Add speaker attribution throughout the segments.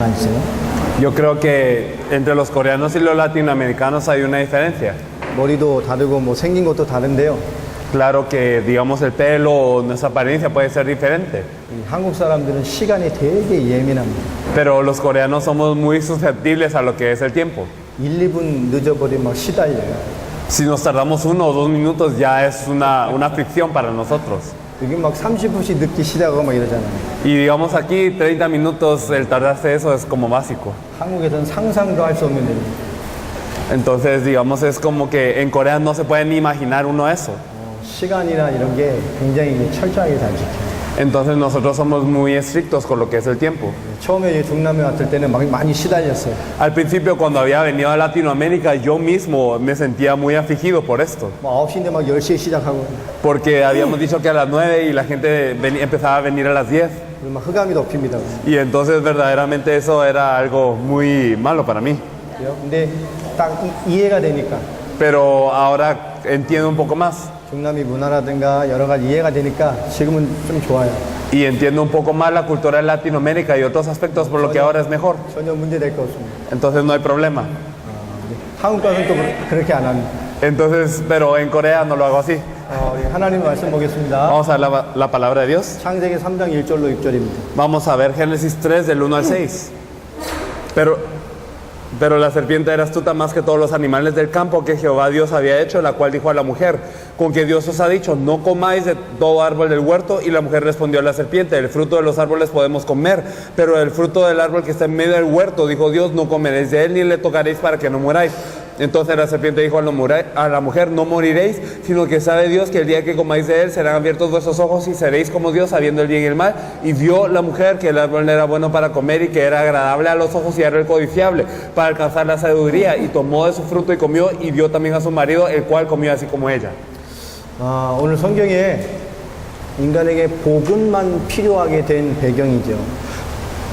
Speaker 1: 있어요?
Speaker 2: Yo creo que entre los coreanos y los latinoamericanos hay una diferencia.
Speaker 1: 머리도 다르고 뭐 생긴 것도 다른데요.
Speaker 2: Claro que, digamos, el pelo o nuestra apariencia puede ser diferente,
Speaker 1: 이 한국 사람들은 시간이 되게 예민합니다.
Speaker 2: pero los coreanos somos muy susceptibles a lo que es el tiempo.
Speaker 1: 1, 2분 늦어버리면 막 시달려요.
Speaker 2: Si nos tardamos 1 o 2 minutos ya es una fricción para nosotros.
Speaker 1: 여기 막 30분씩 늦기 시작하고 막 이러잖아요.
Speaker 2: Y digamos aquí 30 minutos, el tardarse eso es como básico.
Speaker 1: 한국에서는 상상도 할 수 없는 일입니다.
Speaker 2: Entonces, digamos, es como que en Corea no se puede ni imaginar uno eso.
Speaker 1: 시간이나 이런 게 굉장히 철저하게 잘 지켜요.
Speaker 2: Entonces nosotros somos muy estrictos con lo que es el tiempo.
Speaker 1: 처음에 이제 중남미 왔을 때는 막 많이 시달렸어요.
Speaker 2: Al principio, cuando había venido a Latinoamérica, yo mismo me sentía muy afligido por esto.
Speaker 1: 뭐 9시인데 막 10시에 시작하고
Speaker 2: Porque habíamos dicho que a las 9 y la gente empezaba a venir a las 10.
Speaker 1: 그리고 막 흑암이 덮입니다.
Speaker 2: Y entonces verdaderamente eso era algo muy malo para mí.
Speaker 1: 그래요? 근데 딱 이해가 되니까
Speaker 2: Pero ahora entiendo un poco más.
Speaker 1: 중남미 문화라든가 여러 가지 이해가 되니까 지금은 좀 좋아요.
Speaker 2: Y entiendo un poco más la cultura de Latinoamérica y otros aspectos, por lo que ahora es mejor.
Speaker 1: 전혀 문제될 거 없습니다.
Speaker 2: Entonces no hay problema.
Speaker 1: 한국 가서는 또 그렇게 안 합니다.
Speaker 2: Entonces, pero en Corea no lo hago así.
Speaker 1: 하나님 말씀 보겠습니다.
Speaker 2: Vamos a ver la palabra de Dios.
Speaker 1: 창세기 3장 1절로 6절입니다.
Speaker 2: Vamos a ver Génesis 3 del 1 al 6. Pero la serpiente era astuta más que todos los animales del campo que Jehová Dios había hecho, la cual dijo a la mujer: con que Dios os ha dicho, no comáis de todo árbol del huerto. Y la mujer respondió a la serpiente: el fruto de los árboles podemos comer, pero el fruto del árbol que está en medio del huerto, dijo Dios, no comeréis de él ni le tocaréis para que no muráis. Entonces la serpiente dijo a la mujer: no moriréis, sino que sabe Dios que el día que comáis de él serán abiertos vuestros ojos y seréis como Dios, sabiendo el bien y el mal. Y vio la mujer que el árbol era bueno para comer y que era agradable a los ojos y árbol codiciable para alcanzar la sabiduría, y tomó de su fruto y comió, y dio también a su marido, el cual comió así como ella.
Speaker 1: 오늘 성경에 인간에게 복음만 필요하게 된 배경이죠.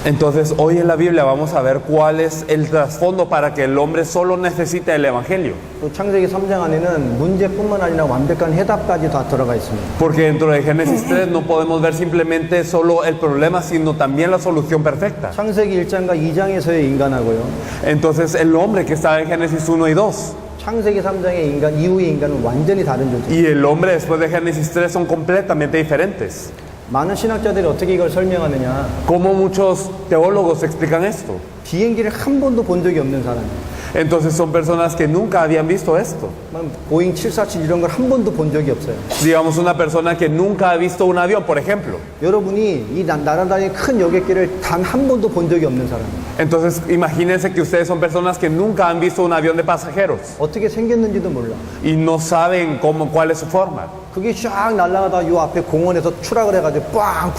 Speaker 2: Entonces hoy en la Biblia vamos a ver cuál es el trasfondo para que el hombre solo necesite el Evangelio.
Speaker 1: 또 창세기 3장 안에는 문제뿐만 아니라 완벽한 해답까지 다 들어가 있습니다.
Speaker 2: Porque dentro de Génesis 3 no podemos ver simplemente solo el problema, sino también la solución perfecta.
Speaker 1: 창세기 1장과 2장에서의 인간하고요.
Speaker 2: Entonces el hombre que estaba en Génesis 1 y 2
Speaker 1: 창세기 3장의 인간 이후의 인간은 완전히 다른 존재.
Speaker 2: y el hombre después de Génesis 3 son completamente diferentes.
Speaker 1: 많은 신학자들이 어떻게 이걸 설명하느냐?
Speaker 2: ¿Cómo muchos teólogos explican esto?
Speaker 1: 비행기를 한 번도 본 적이 없는 사람.
Speaker 2: Entonces son personas que nunca habían visto esto.
Speaker 1: 보잉 747 이런 걸 한 번도 본 적이 없어요.
Speaker 2: Digamos una persona que nunca ha visto un avión, por ejemplo.
Speaker 1: 여러분이 이 날아다니는 큰 여객기를 단 한 번도 본 적이 없는 사람.
Speaker 2: Entonces imagínense que ustedes son personas que nunca han visto un avión de pasajeros
Speaker 1: 어떻게 생겼는지도 몰라.
Speaker 2: y no saben cuál es su forma.
Speaker 1: 그게 쫙 날아가다 요 앞에 공원에서 추락을 해가지고 빵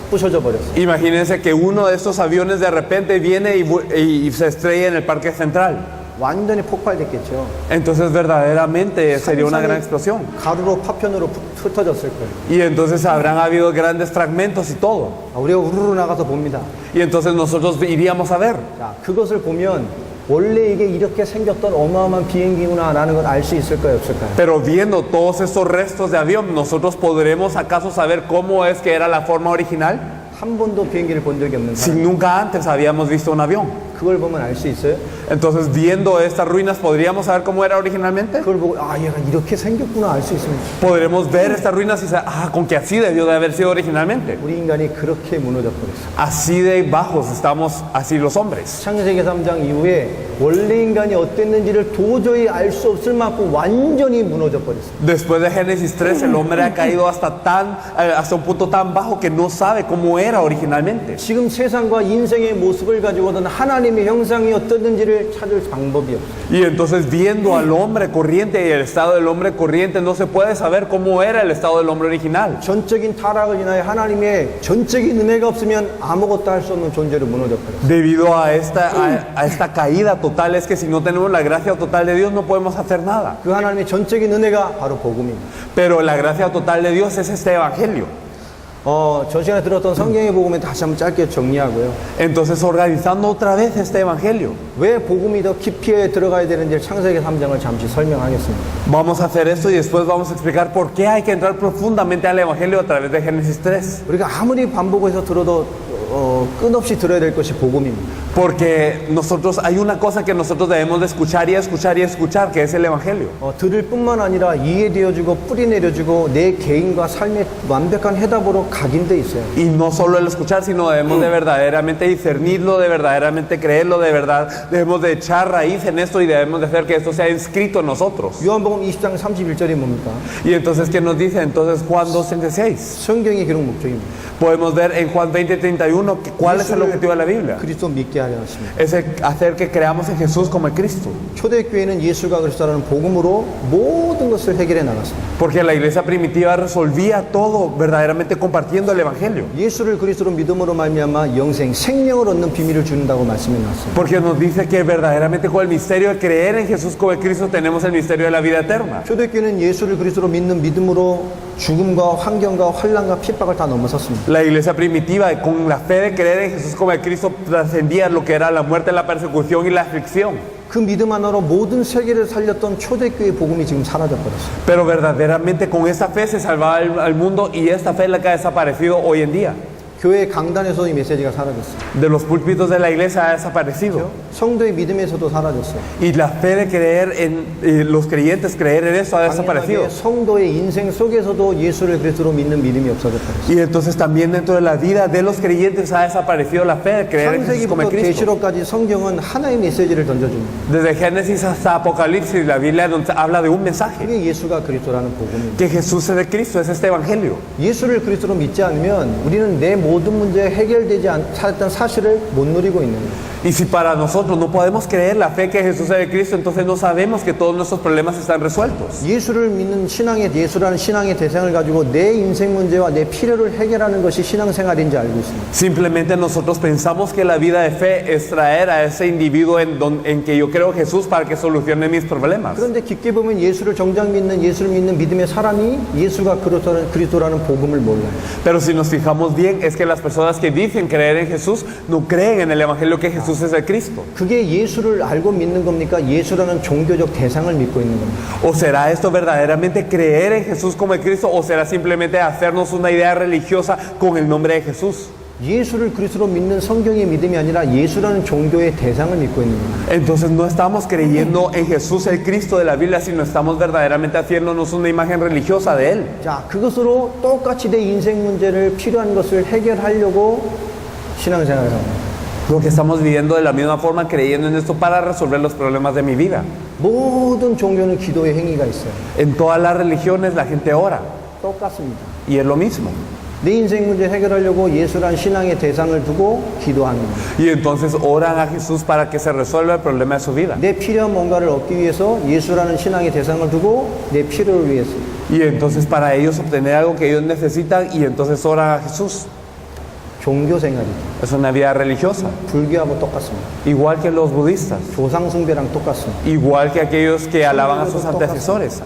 Speaker 1: 부셔져 버렸어.
Speaker 2: Imagínense que uno de estos aviones de repente viene y se estrella en el Parque Central.
Speaker 1: 완전히 폭발됐겠죠.
Speaker 2: Entonces verdaderamente sería una gran explosión.
Speaker 1: 가루로 파편으로 흩어졌을 거예요.
Speaker 2: Y entonces habrán habido grandes fragmentos y todo.
Speaker 1: 우리가 우르르 나가서 봅니다.
Speaker 2: Y entonces nosotros iríamos a ver.
Speaker 1: 자, 그것을 보면 원래 이게 이렇게 생겼던 어마어마한 비행기구나라는 걸 알 수 있을까요, 없을까요?
Speaker 2: Pero viendo todos esos restos de avión, ¿nosotros podremos acaso saber cómo es que era la forma original?
Speaker 1: 한 번도 비행기를 본 적이 없는
Speaker 2: Si
Speaker 1: 사람.
Speaker 2: nunca antes habíamos visto un avión.
Speaker 1: 그걸 보면 알 수 있어요?
Speaker 2: Entonces, viendo estas ruinas, ¿podríamos saber cómo era originalmente?
Speaker 1: 그걸 보고 아, 얘가 이렇게 생겼구나 알 수 있습니다.
Speaker 2: Podremos ver estas ruinas y saber, con que así debió de haber sido originalmente.
Speaker 1: 우리 인간이 그렇게 무너져 버렸어요.
Speaker 2: Así de bajos estamos así los hombres.
Speaker 1: 창세기 3장 이후에 원래 인간이 어땠는지를 도저히 알 수 없을 만큼 완전히 무너져 버렸어요.
Speaker 2: Después de Génesis 3, el hombre ha caído hasta un punto tan bajo que no sabe cómo era originalmente.
Speaker 1: 지금 세상과 인생의 모습을 가지고는 하나님의 형상이 어떻는지를 찾을 방법이 없어요.
Speaker 2: Y entonces viendo al hombre corriente y el estado del hombre corriente no se puede saber cómo era el estado del hombre original.
Speaker 1: 전적인 타락을 인하여 하나님의 전적인 은혜가 없으면 아무것도 할 수 없는 존재로 무너져 버렸어요.
Speaker 2: Debido a esta caída total es que si no tenemos la gracia total de Dios no podemos hacer nada.
Speaker 1: 그 하나님의 전적인 은혜가 바로 복음입니다.
Speaker 2: Pero la gracia total de Dios es este evangelio.
Speaker 1: 저 시간에 들었던 성경의 복음을 다시 한번 짧게 정리하고요.
Speaker 2: Entonces, organizando otra vez este evangelio,
Speaker 1: 왜 복음이 더 깊이 들어가야 되는지 창세기 3장을 잠시 설명하겠습니다.
Speaker 2: vamos a hacer esto y después vamos a explicar por qué hay que entrar profundamente al evangelio a través de Génesis 3.
Speaker 1: 우리가 아무리 반복해서 들어도 끝없이 들어야 될 것이 복음입니다.
Speaker 2: Porque nosotros, hay una cosa que nosotros debemos de escuchar y escuchar y escuchar, que es el Evangelio.
Speaker 1: 들을 뿐만 아니라 이해되어지고 뿌리 내려지고 내 개인과 삶의 완벽한 해답으로 각인돼 있어요.
Speaker 2: Y no solo el escuchar, sino debemos de verdaderamente discernirlo, de verdaderamente creerlo, de verdad debemos de echar raíz en esto y debemos de hacer que esto sea inscrito en nosotros.
Speaker 1: 요한복음 20장 31절이 뭡니까?
Speaker 2: Y entonces, ¿qué nos dice? Entonces, Juan 2:36.
Speaker 1: 성경의 기록 목적입니다.
Speaker 2: Podemos ver en Juan 20:31 cuál es el objetivo de la Biblia.
Speaker 1: 그리스도 믿게 하려 하십니다.
Speaker 2: Es hacer que creamos en Jesús como el Cristo.
Speaker 1: 초대교회는 예수가 그리스도라는 복음으로 모든 것을 해결해 나갔습니다.
Speaker 2: Porque la iglesia primitiva resolvía todo verdaderamente compartiendo el Evangelio.
Speaker 1: 예수를 그리스도로 믿음으로 말미암아 영생, 생명을 얻는 비밀을 주는다고 말씀해 놨습니다.
Speaker 2: Porque nos dice que verdaderamente con el misterio de creer en Jesús como el Cristo tenemos el misterio de la vida eterna.
Speaker 1: 초대교회는 예수를 그리스도로 믿는 믿음으로 죽음과 환경과 환난과 핍박을 다 넘어섰습니다.
Speaker 2: La iglesia primitiva, con la fe de creer en Jesús como el Cristo, trascendía lo que era la muerte, la persecución y la aflicción.
Speaker 1: 그 믿음 하나로 모든 세계를 살렸던 초대교회의 복음이 지금 사라져 버렸어요.
Speaker 2: Pero verdaderamente con esa fe se salvaba al mundo y esta fe es la que ha desaparecido hoy en día.
Speaker 1: 교회 강단에서 이 메시지가 사라졌어요.
Speaker 2: De los púlpitos de la iglesia ha desaparecido.
Speaker 1: 성도의 믿음에서도 사라졌어요.
Speaker 2: Y la fe de creer en los creyentes, creer en eso ha desaparecido.
Speaker 1: 당연하게 성도의 인생 속에서도 예수를 그리스도로 믿는 믿음이 없어져 버렸어요.
Speaker 2: Y entonces también dentro de la vida de los creyentes ha desaparecido la fe de creer en Jesús como el
Speaker 1: 창세기부터
Speaker 2: Cristo.
Speaker 1: 계시록까지 성경은 하나의 메시지를 던져줍니다.
Speaker 2: Desde Génesis hasta Apocalipsis, la Biblia nos habla de un mensaje.
Speaker 1: 그게 예수가 그리스도라는 복음입니다.
Speaker 2: Que Jesús es el Cristo, es este evangelio.
Speaker 1: 예수를 그리스도로 믿지 않으면 우리는 내 모든 문제 해결되지 않았던 사실을 못 누리고 있는 거예요.
Speaker 2: Y si para nosotros no podemos creer la fe que Jesús es el Cristo, entonces no sabemos que todos nuestros problemas están resueltos.
Speaker 1: 예수를 믿는 예수라는 신앙의 대상을 가지고 내 인생 문제와 내 필요를 해결하는 것이 신앙생활인지 알고 있습니다.
Speaker 2: Simplemente nosotros pensamos que la vida de fe es traer a ese individuo en que yo creo Jesús para que solucione mis problemas.
Speaker 1: 그런데 깊게 보면 예수를 정작 믿는 예수를 믿는 믿음의 사람이 예수가 그리스도라는 복음을 몰라요.
Speaker 2: Pero si nos fijamos bien, es que las personas que dicen creer en Jesús no creen en el evangelio que Jesús es el Cristo.
Speaker 1: 그게 예수를 알고 믿는 겁니까? 예수라는 종교적 대상을 믿고 있는 겁니다.
Speaker 2: ¿O será esto verdaderamente creer en Jesús como el Cristo o será simplemente hacernos una idea religiosa con el nombre de Jesús?
Speaker 1: 예수를 그리스도로 믿는 성경의 믿음이 아니라 예수라는 종교의 대상을 믿고 있는 겁니다.
Speaker 2: Entonces no estamos creyendo en Jesús el Cristo de la Biblia, sino estamos verdaderamente haciéndonos una imagen religiosa de Él.
Speaker 1: 자, 그것으로 똑같이 내 인생 문제를 필요한 것을 해결하려고 신앙생활을 합니다.
Speaker 2: Porque estamos viviendo de la misma forma, creyendo en esto para resolver los problemas de mi vida.
Speaker 1: 모든 종교는 기도의 행위가 있어요.
Speaker 2: En todas las religiones la gente ora
Speaker 1: 똑같습니다.
Speaker 2: y es lo mismo.
Speaker 1: 내 인생 문제 해결하려고 예수란 신앙의 대상을 두고 기도하는 겁니다.
Speaker 2: Y entonces oran a Jesús para que se resuelva el problema de su vida.
Speaker 1: 내 필요한 뭔가를 얻기 위해서 예수라는 신앙의 대상을 두고 내 필요를 위해서.
Speaker 2: Y entonces para ellos obtener algo que ellos necesitan y entonces oran a Jesús.
Speaker 1: 종교 생활이죠.
Speaker 2: Es una vida religiosa,
Speaker 1: 불교하고 똑같습니다.
Speaker 2: igual que los budistas,
Speaker 1: 조상 숭배랑 똑같습니다.
Speaker 2: igual que aquellos que alaban a sus antecesores,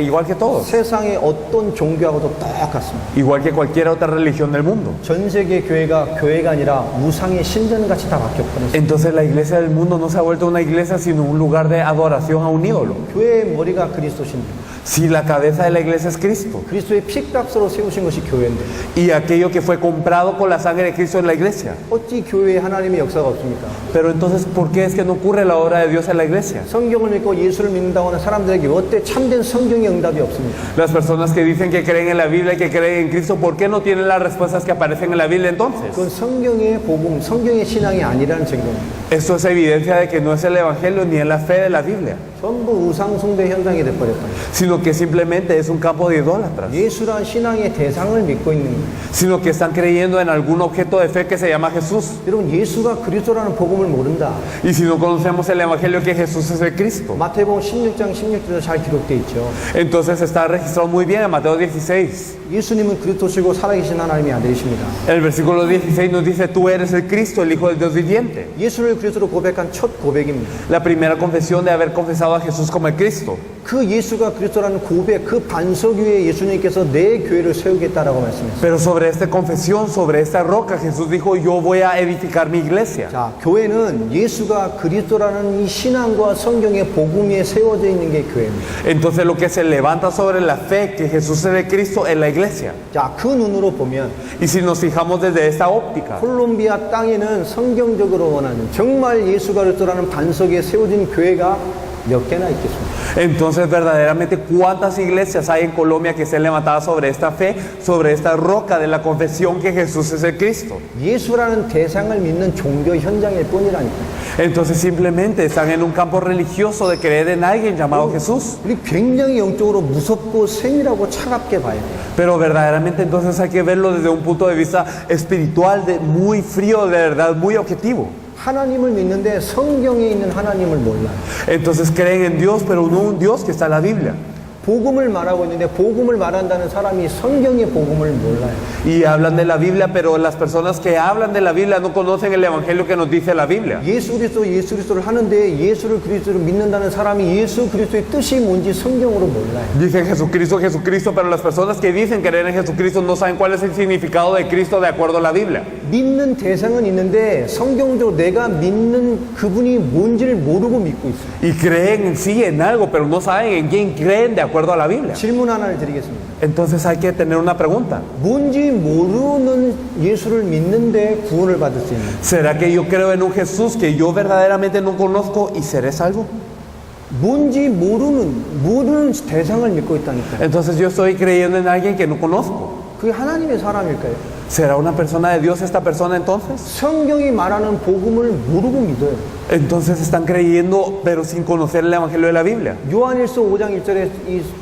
Speaker 2: igual que todos,
Speaker 1: 세상의 어떤 종교하고도 똑같습니다.
Speaker 2: igual que cualquier otra religión del mundo.
Speaker 1: 전 세계 교회가 교회가 아니라 우상의 신전같이 다 바뀌어버렸어요.
Speaker 2: Entonces la iglesia del mundo no se ha vuelto una iglesia sino un lugar de adoración a un ídolo.
Speaker 1: 교회의 머리가 그리스도 신전.
Speaker 2: Si la cabeza de la iglesia es Cristo
Speaker 1: 그리스도의 피값으로 세우신 것이 교회인데
Speaker 2: y aquello que fue comprado con la sangre de Cristo en la iglesia.
Speaker 1: 어찌 교회에 하나님의 역사가 없습니까?
Speaker 2: Pero entonces, ¿por qué es que no ocurre la obra de Dios en la iglesia?
Speaker 1: 성경을 믿고 예수를 믿는다고 하는 사람들에게 어때 참된 성경의 응답이 없습니까?
Speaker 2: Las personas que dicen que creen en la Biblia y que creen en Cristo, ¿por qué no tienen las respuestas que aparecen en la Biblia entonces?
Speaker 1: 그건 성경의 복음, 성경의 신앙이 아니라는 증거입니다.
Speaker 2: Esto es evidencia de que no es el evangelio ni es la fe de la Biblia,
Speaker 1: 전부 우상 숭배 현장이 돼버렸다.
Speaker 2: sino que simplemente es un campo de idólatras,
Speaker 1: 예수란 신앙의 대상을 믿고 있는 거예요.
Speaker 2: sino que están creyendo en algún objeto de fe que se llama Jesús.
Speaker 1: 여러분 예수가 그리스도라는 복음을 모른다.
Speaker 2: Y si no conocemos el evangelio que Jesús es el Cristo,
Speaker 1: 마태복음 16장 16절에 잘 기록되어 있죠.
Speaker 2: entonces está registrado muy bien en Mateo 16.
Speaker 1: 예수님은 그리스도시고 살아계신 하나님의 아들이십니다.
Speaker 2: El versículo 16 nos dice, tú eres el Cristo, el Hijo del Dios viviente.
Speaker 1: 예수를 그리스도로 고백한 첫 고백입니다.
Speaker 2: La primera confesión de haber confesado confesado a Jesús como el Cristo.
Speaker 1: 그 예수가 그리스도라는 고백, 그 반석 위에 예수님께서 내 교회를 세우겠다라고 말씀했어요.
Speaker 2: Pero sobre esta confesión, sobre esta roca, Jesús dijo, yo voy a edificar mi iglesia.
Speaker 1: 자, 교회는 예수가 그리스도라는 이 신앙과 성경의 복음 위에 세워져 있는 게 교회입니다.
Speaker 2: Entonces lo que se levanta sobre la fe que Jesús es el Cristo es la iglesia.
Speaker 1: 자, 그 눈으로 보면
Speaker 2: Y si nos fijamos desde esta óptica,
Speaker 1: 콜롬비아 땅에는 성경적으로 원하는 정말 예수가 그리스도라는 반석에 세워진 교회가 몇 개나 있겠습니까?
Speaker 2: entonces verdaderamente cuántas iglesias hay en Colombia que estén levantadas sobre esta fe, sobre esta roca de la confesión que Jesús es el Cristo.
Speaker 1: 예수라는 대상을 믿는 종교 현장일 뿐이라니까.
Speaker 2: Entonces simplemente están en un campo religioso de creer en alguien llamado Jesús.
Speaker 1: 우리 굉장히 영적으로 무섭고 세밀하고 차갑게 봐야 돼요.
Speaker 2: Pero verdaderamente entonces hay que verlo desde un punto de vista espiritual, muy frío, de verdad, muy objetivo.
Speaker 1: 하나님을 믿는데 성경에 있는 하나님을 몰라요.
Speaker 2: Entonces creen en Dios, pero no un Dios que está en la Biblia.
Speaker 1: 복음을 말하고 있는데 복음을 말한다는 사람이 성경의 복음을 몰라요.
Speaker 2: Y hablan de la Biblia, pero las personas que hablan de la Biblia no conocen el Evangelio que nos dice la Biblia.
Speaker 1: 예수 그리스도를 하는데 예수를 그리스도로 믿는다는 사람이 예수 그리스도의 뜻이 뭔지 성경으로 몰라요.
Speaker 2: Dicen Jesucristo, Jesucristo, pero las personas que dicen creer en Jesucristo no saben cuál es el significado de Cristo de acuerdo a la Biblia.
Speaker 1: 믿는 대상은 있는데 성경적으로 내가 믿는 그분이 뭔지를 모르고 믿고 있어요.
Speaker 2: Y creen sí en algo, pero no saben en quién creen de acuerdo a la Biblia.
Speaker 1: 질문 하나를 드리겠습니다.
Speaker 2: Entonces hay que tener una pregunta.
Speaker 1: 뭔지 모르는 예수를 믿는데 구원을 받을 수 있는
Speaker 2: ¿Será que yo creo en un Jesús que yo verdaderamente no conozco y seré salvo?
Speaker 1: 뭔지 모르는 대상을 믿고 있다니까요.
Speaker 2: Entonces yo estoy creyendo en alguien que no conozco.
Speaker 1: 그게 하나님의 사람일까요?
Speaker 2: ¿Será una persona de Dios esta persona entonces?
Speaker 1: 성경이 말하는 복음을 모르고 믿어요.
Speaker 2: Entonces están creyendo pero sin conocer el Evangelio de la Biblia.
Speaker 1: 요한일서 5장 1절에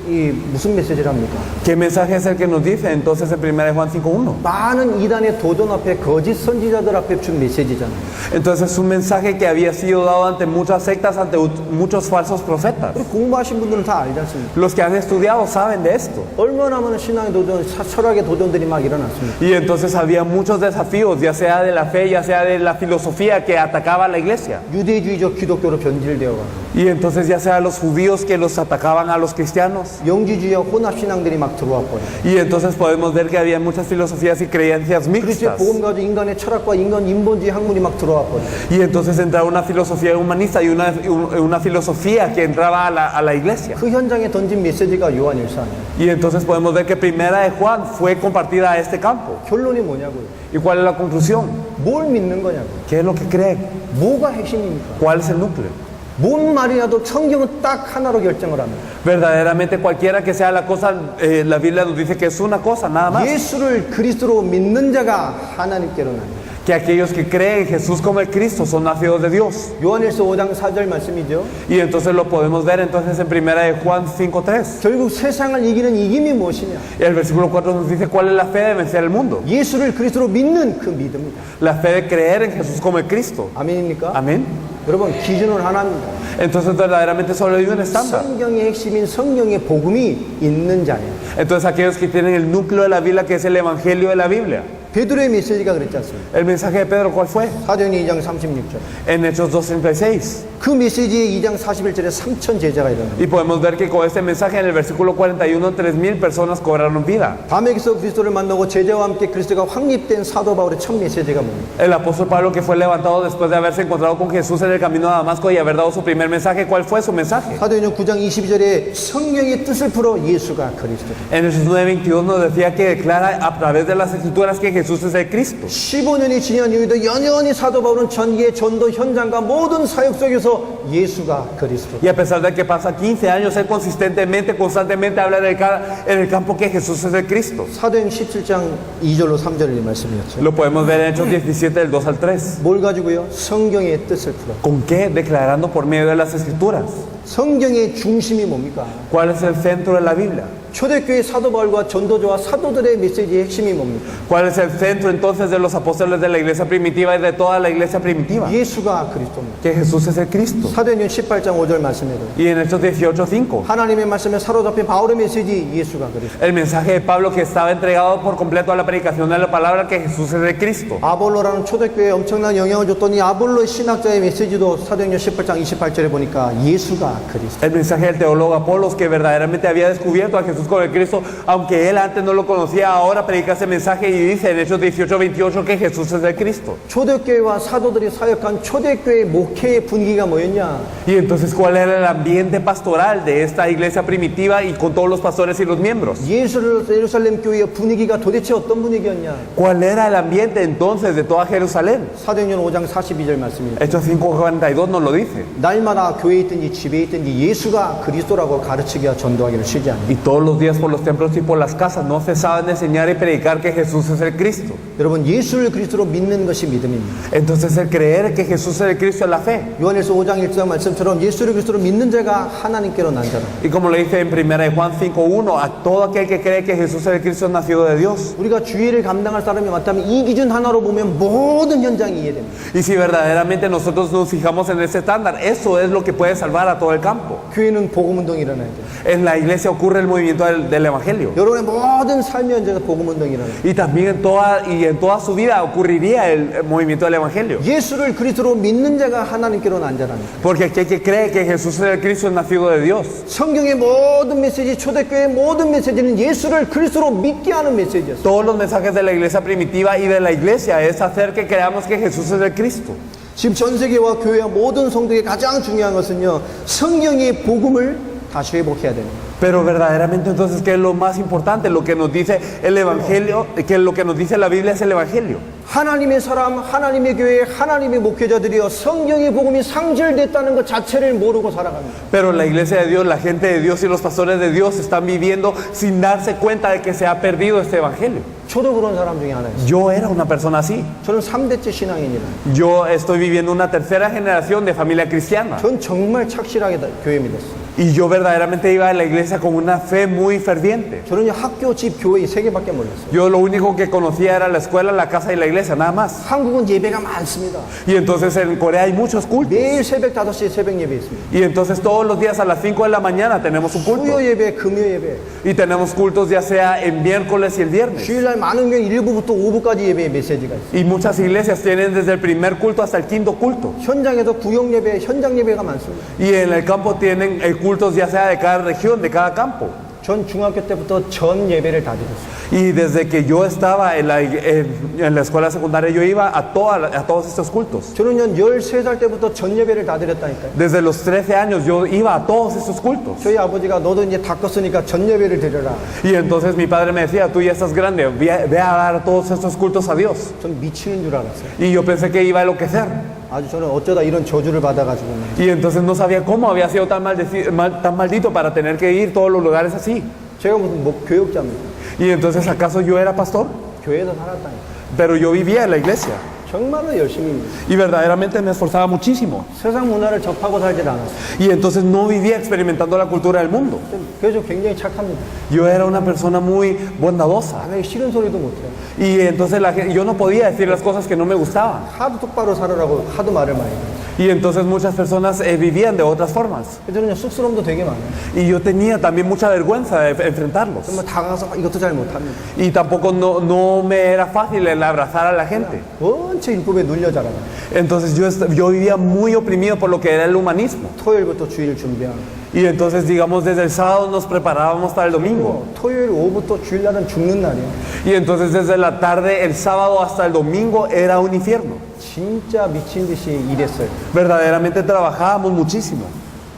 Speaker 1: 이 무슨 메시지랍니까?
Speaker 2: ¿Qué mensaje es el que nos dice entonces en 1 Juan 5:1?
Speaker 1: 많은 이단의 도전 앞에 거짓 선지자들 앞에 준 메시지잖아요.
Speaker 2: Entonces es un mensaje que había sido dado ante muchas sectas, ante muchos falsos profetas.
Speaker 1: 우리 공부하신 분들은 다 알지 않습니까?
Speaker 2: Los que han estudiado saben de esto.
Speaker 1: 얼마나 많은 신앙의 도전, 철학의 도전들이 막 일어났습니까?
Speaker 2: Y entonces había muchos desafíos, ya sea de la fe, ya sea de la filosofía que atacaba a la iglesia.
Speaker 1: 유대주의적 기독교로 변질되어 가고
Speaker 2: Y entonces ya sea los judíos que los atacaban a los cristianos.
Speaker 1: 영지주의와 혼합신앙들이 막 들어왔거든요.
Speaker 2: Y entonces podemos ver que había muchas filosofías y creencias
Speaker 1: 그리스도의
Speaker 2: mixtas.
Speaker 1: 복음 가지고 인간의 철학과 인본주의 학문이 막 들어왔거든요.
Speaker 2: Y entonces entraba una filosofía humanista y una filosofía que entraba a la iglesia.
Speaker 1: 그 현장에 던진 메시지가 요한일서 아니에요.
Speaker 2: Y entonces podemos ver que primera de Juan fue compartida a este campo.
Speaker 1: 결론이 뭐냐고요?
Speaker 2: ¿Y cuál es la conclusión?
Speaker 1: 뭘 믿는 거냐고요?
Speaker 2: ¿Qué es lo que creen?
Speaker 1: 뭐가 핵심입니까?
Speaker 2: ¿Cuál es el núcleo?
Speaker 1: 뭔 말이라도 성경은 딱 하나로 결정을 합니다.
Speaker 2: Verdaderamente cualquiera que sea la cosa, la Biblia nos dice que es una cosa, nada más.
Speaker 1: 예수를 그리스도로 믿는 자가 하나님께로 납니다.
Speaker 2: Que aquellos que creen en Jesús como el Cristo son nacidos de Dios.
Speaker 1: 요한일서 5장 4절 말씀이죠.
Speaker 2: Y entonces lo podemos ver entonces en primera de Juan 5:3.
Speaker 1: 결국 세상을 이기는 이김이 무엇이냐?
Speaker 2: Y el versículo 4 nos dice cuál es la fe de vencer el mundo.
Speaker 1: 예수를 그리스도로 믿는 그 믿음입니다.
Speaker 2: La fe de creer en Jesús como el Cristo.
Speaker 1: 아멘입니까?
Speaker 2: Amén.
Speaker 1: 여러분 기준은 하나입니다.
Speaker 2: Entonces verdaderamente solo hay un estándar.
Speaker 1: 성경의 핵심인 성경의 복음이 있는 자예요.
Speaker 2: Entonces aquellos que tienen el núcleo de la Biblia, que es el Evangelio de la Biblia.
Speaker 1: 베드로의 메시지가 그랬지 않습니까?
Speaker 2: El mensaje de Pedro, ¿cuál fue?
Speaker 1: 사도행전 2장 36절.
Speaker 2: En Hechos 2:36.
Speaker 1: 그 메시지에 2장 41절에 3천 제자가 일어납니다.
Speaker 2: Y podemos ver que con este mensaje en el versículo 41, 3,000 personas cobraron vida.
Speaker 1: 담에게서 그리스도를 만나고 제자와 함께 그리스도가 확립된 사도 바울의 첫 메시지가 뭡니까?
Speaker 2: El apóstol Pablo, que fue levantado después de haberse encontrado con Jesús en el camino a Damasco y haber dado su primer mensaje, ¿cuál fue su mensaje?
Speaker 1: 사도행전 9장 22절에 성령의 뜻을 풀어 예수가 그리스도.
Speaker 2: En Hechos 9:22 nos decía que declara a través de las escrituras que Jesús es el Cristo.
Speaker 1: 15년이 지난 이후에도 연연히 사도 바울은 전기의 전도 현장과 모든 사역 속에서 예수가 그리스도.
Speaker 2: Y a pesar de que pasa 15 años, él constantemente habla en el campo que Jesús es el Cristo.
Speaker 1: 사도행 17장 2절로 3절의 말씀이었죠.
Speaker 2: Lo podemos ver en Hechos 17, del 2 al 3.
Speaker 1: 뭘 가지고요? 성경의 뜻을 풀어.
Speaker 2: ¿Con qué? Declarando por medio de las escrituras.
Speaker 1: 성경의 중심이 뭡니까?
Speaker 2: ¿Cuál es el centro de la Biblia?
Speaker 1: 초대교회 사도 바울과 전도자와 사도들의 메시지의 핵심이 뭡니까?
Speaker 2: ¿Cuál es el centro entonces de los apóstoles de la iglesia primitiva y de toda la iglesia primitiva?
Speaker 1: 예수가 그리스도입니다.
Speaker 2: Que Jesús es el Cristo.
Speaker 1: 사도행전 18장 5절 말씀에도
Speaker 2: Y en Hechos 18:5,
Speaker 1: 하나님의 말씀에 사로잡힌 바울의 메시지 예수가 그리스도.
Speaker 2: el mensaje de Pablo que estaba entregado por completo a la predicación de la palabra que Jesús es el Cristo.
Speaker 1: 아볼로라는 초대교회에 엄청난 영향을 줬더니 아볼로의 신학자의 메시지도 사도행전 18장 28절에 보니까 예수가 그리스도.
Speaker 2: El mensaje del teólogo Apolos, que verdaderamente había descubierto a Jesús con el Cristo, aunque él antes no lo conocía, ahora predica ese mensaje y dice en Hechos 18:28 que Jesús es el Cristo.
Speaker 1: 초대교회와 사도들이 사역한 초대교회 목회의 분위기가 뭐였냐?
Speaker 2: Y entonces, ¿cuál era el ambiente pastoral de esta iglesia primitiva y con todos los pastores y los miembros?
Speaker 1: 예루살렘 교회의 분위기가 도대체 어떤 분위기였냐?
Speaker 2: ¿Cuál era el ambiente entonces de toda Jerusalén?
Speaker 1: 사도행전 5장 42절 말씀입니다.
Speaker 2: Hechos 5:42 nos lo dice.
Speaker 1: 날마다 교회에 있든지 집에 있든지 예수가 그리스도라고 가르치기와 전도하기를 쉬지 않는.
Speaker 2: Y todos los días por los templos y por las casas no cesaban de enseñar y predicar que Jesús es el Cristo.
Speaker 1: 여러분, 예수를 그리스도로 믿는 것이 믿음입니다.
Speaker 2: Entonces el creer que Jesús es el Cristo es la fe.
Speaker 1: 요한일서 5장 1절 말씀처럼 예수를 그리스도로 믿는 자가 하나님께로 난 자라.
Speaker 2: Y como le dice en 1 de Juan 5:1, a todo aquel que cree que Jesús es el Cristo es nacido de Dios.
Speaker 1: 우리가 주의를 감당할 사람이 많다면 이 기준 하나로 보면 모든 현장이 이해됩니다.
Speaker 2: Y si verdaderamente nosotros nos fijamos en ese estándar, eso es lo que puede salvar a todo el campo.
Speaker 1: 교회는 복음운동이 일어나야 돼요.
Speaker 2: En la iglesia ocurre el movimiento del Evangelio.
Speaker 1: 여러분의 모든 삶의 현장에서 복음운동이 일어나요.
Speaker 2: Y también en toda su vida ocurriría el movimiento del Evangelio.
Speaker 1: 예수를 그리스도로 믿는 자가 하나님께로 난 자랍니다.
Speaker 2: Porque aquel que cree que Jesús es el Cristo es nacido de Dios.
Speaker 1: 성경의 모든 메시지, 초대교회의 모든 메시지는 예수를 그리스도로 믿게 하는 메시지였어요.
Speaker 2: Todos los mensajes de la iglesia primitiva y de la iglesia es hacer que creamos que Jesús es el Cristo.
Speaker 1: 지금 전 세계와 교회와 모든 성도에게 가장 중요한 것은요, 성경의 복음을 다시 회복해야 됩니다.
Speaker 2: Pero verdaderamente entonces, ¿qué es lo más importante? Lo que nos dice el Evangelio, que lo que nos dice la Biblia es el Evangelio.
Speaker 1: 하나님의 사람, 하나님의 교회, 하나님의 목회자들이요, 성경의 복음이 상실됐다는 것 자체를 모르고 살아갑니다.
Speaker 2: Pero la iglesia de Dios, la gente de Dios y los pastores de Dios están viviendo sin darse cuenta de que se ha perdido este Evangelio.
Speaker 1: 저도 그런 사람 중에 하나였어요.
Speaker 2: Yo era una persona así.
Speaker 1: 저는 3대째 신앙인이라.
Speaker 2: Yo estoy viviendo una tercera generación de familia cristiana.
Speaker 1: 전 정말 착실하게 교회 믿었어요.
Speaker 2: Y yo verdaderamente iba a la iglesia con una fe muy ferviente.
Speaker 1: 저는 학교, 집, 교회 이 세 개밖에 몰랐어요.
Speaker 2: Yo lo único que conocía era la escuela, la casa y la iglesia, nada más.
Speaker 1: 한국은 예배가 많습니다.
Speaker 2: Y entonces en Corea hay muchos cultos.
Speaker 1: 매일 새벽 5시에 새벽 예배 있습니다.
Speaker 2: Y entonces todos los días a las 5 de la mañana tenemos un culto.
Speaker 1: 수요 예배, 금요 예배.
Speaker 2: Y tenemos cultos ya sea en miércoles y el viernes.
Speaker 1: 주일날 많은 경우 1부부터 5부까지 예배의 메시지가 있어요.
Speaker 2: Y muchas iglesias tienen desde el primer culto hasta el quinto culto.
Speaker 1: 현장에도 구역 예배, 현장 예배가 많습니다.
Speaker 2: Y en el campo tienen cultos ya sea de cada región, de cada campo.
Speaker 1: 전 중학교 때부터 전 예배를 다 드렸어요.
Speaker 2: Y desde que yo estaba en la escuela secundaria, yo iba a todos estos cultos.
Speaker 1: 저는 13살 때부터 전 예배를 다 드렸다니까요.
Speaker 2: Desde los 13 años yo iba a todos estos cultos.
Speaker 1: 저희 아버지가 너도 이제 다 컸으니까 전 예배를 드려라.
Speaker 2: Y entonces mi padre me decía, tú ya estás grande, ve a dar todos estos cultos a Dios.
Speaker 1: 전 미치는 줄 알았어요.
Speaker 2: Y yo pensé que iba a enloquecer.
Speaker 1: 아주 저는 어쩌다 이런 저주를 받아가지고.
Speaker 2: Y entonces no sabía cómo había sido tan maldito para tener que ir a todos los lugares así.
Speaker 1: 제가 무슨 교육자입니다.
Speaker 2: Y entonces, ¿acaso yo era pastor?
Speaker 1: 교회에서 살았다니까.
Speaker 2: Pero yo vivía en la iglesia.
Speaker 1: 정말로 열심히.
Speaker 2: Y verdaderamente me esforzaba muchísimo.
Speaker 1: 세상 문화를 접하고 살질 않았어요.
Speaker 2: Y entonces no vivía experimentando la cultura del mundo.
Speaker 1: 그래서 굉장히 착합니다.
Speaker 2: Yo era una persona muy bondadosa.
Speaker 1: 남에게 싫은 소리도 못해요.
Speaker 2: Y entonces yo no podía decir las cosas que no me gustaban.
Speaker 1: 하도 똑바로 살으라고 하도 말을 많이 해요.
Speaker 2: Y entonces muchas personas vivían de otras formas.
Speaker 1: 저는 쑥스러움도 되게 많아요.
Speaker 2: Y yo tenía también mucha vergüenza de enfrentarlos.
Speaker 1: 정말 다가가서 이것도 잘 못합니다.
Speaker 2: Y tampoco no me era fácil el abrazar a la gente.
Speaker 1: 원체 율법에 눌려 자라요.
Speaker 2: Entonces yo vivía muy oprimido por lo que era el humanismo.
Speaker 1: 토요일부터 주일 준비하고.
Speaker 2: Y entonces, digamos, desde el sábado nos preparábamos para el domingo.
Speaker 1: 토요일 오후부터 주일날은 죽는 날이에요.
Speaker 2: Y entonces desde la tarde, el sábado hasta el domingo era un infierno.
Speaker 1: 진짜 미친 듯이 일했어요.
Speaker 2: Verdaderamente trabajábamos muchísimo,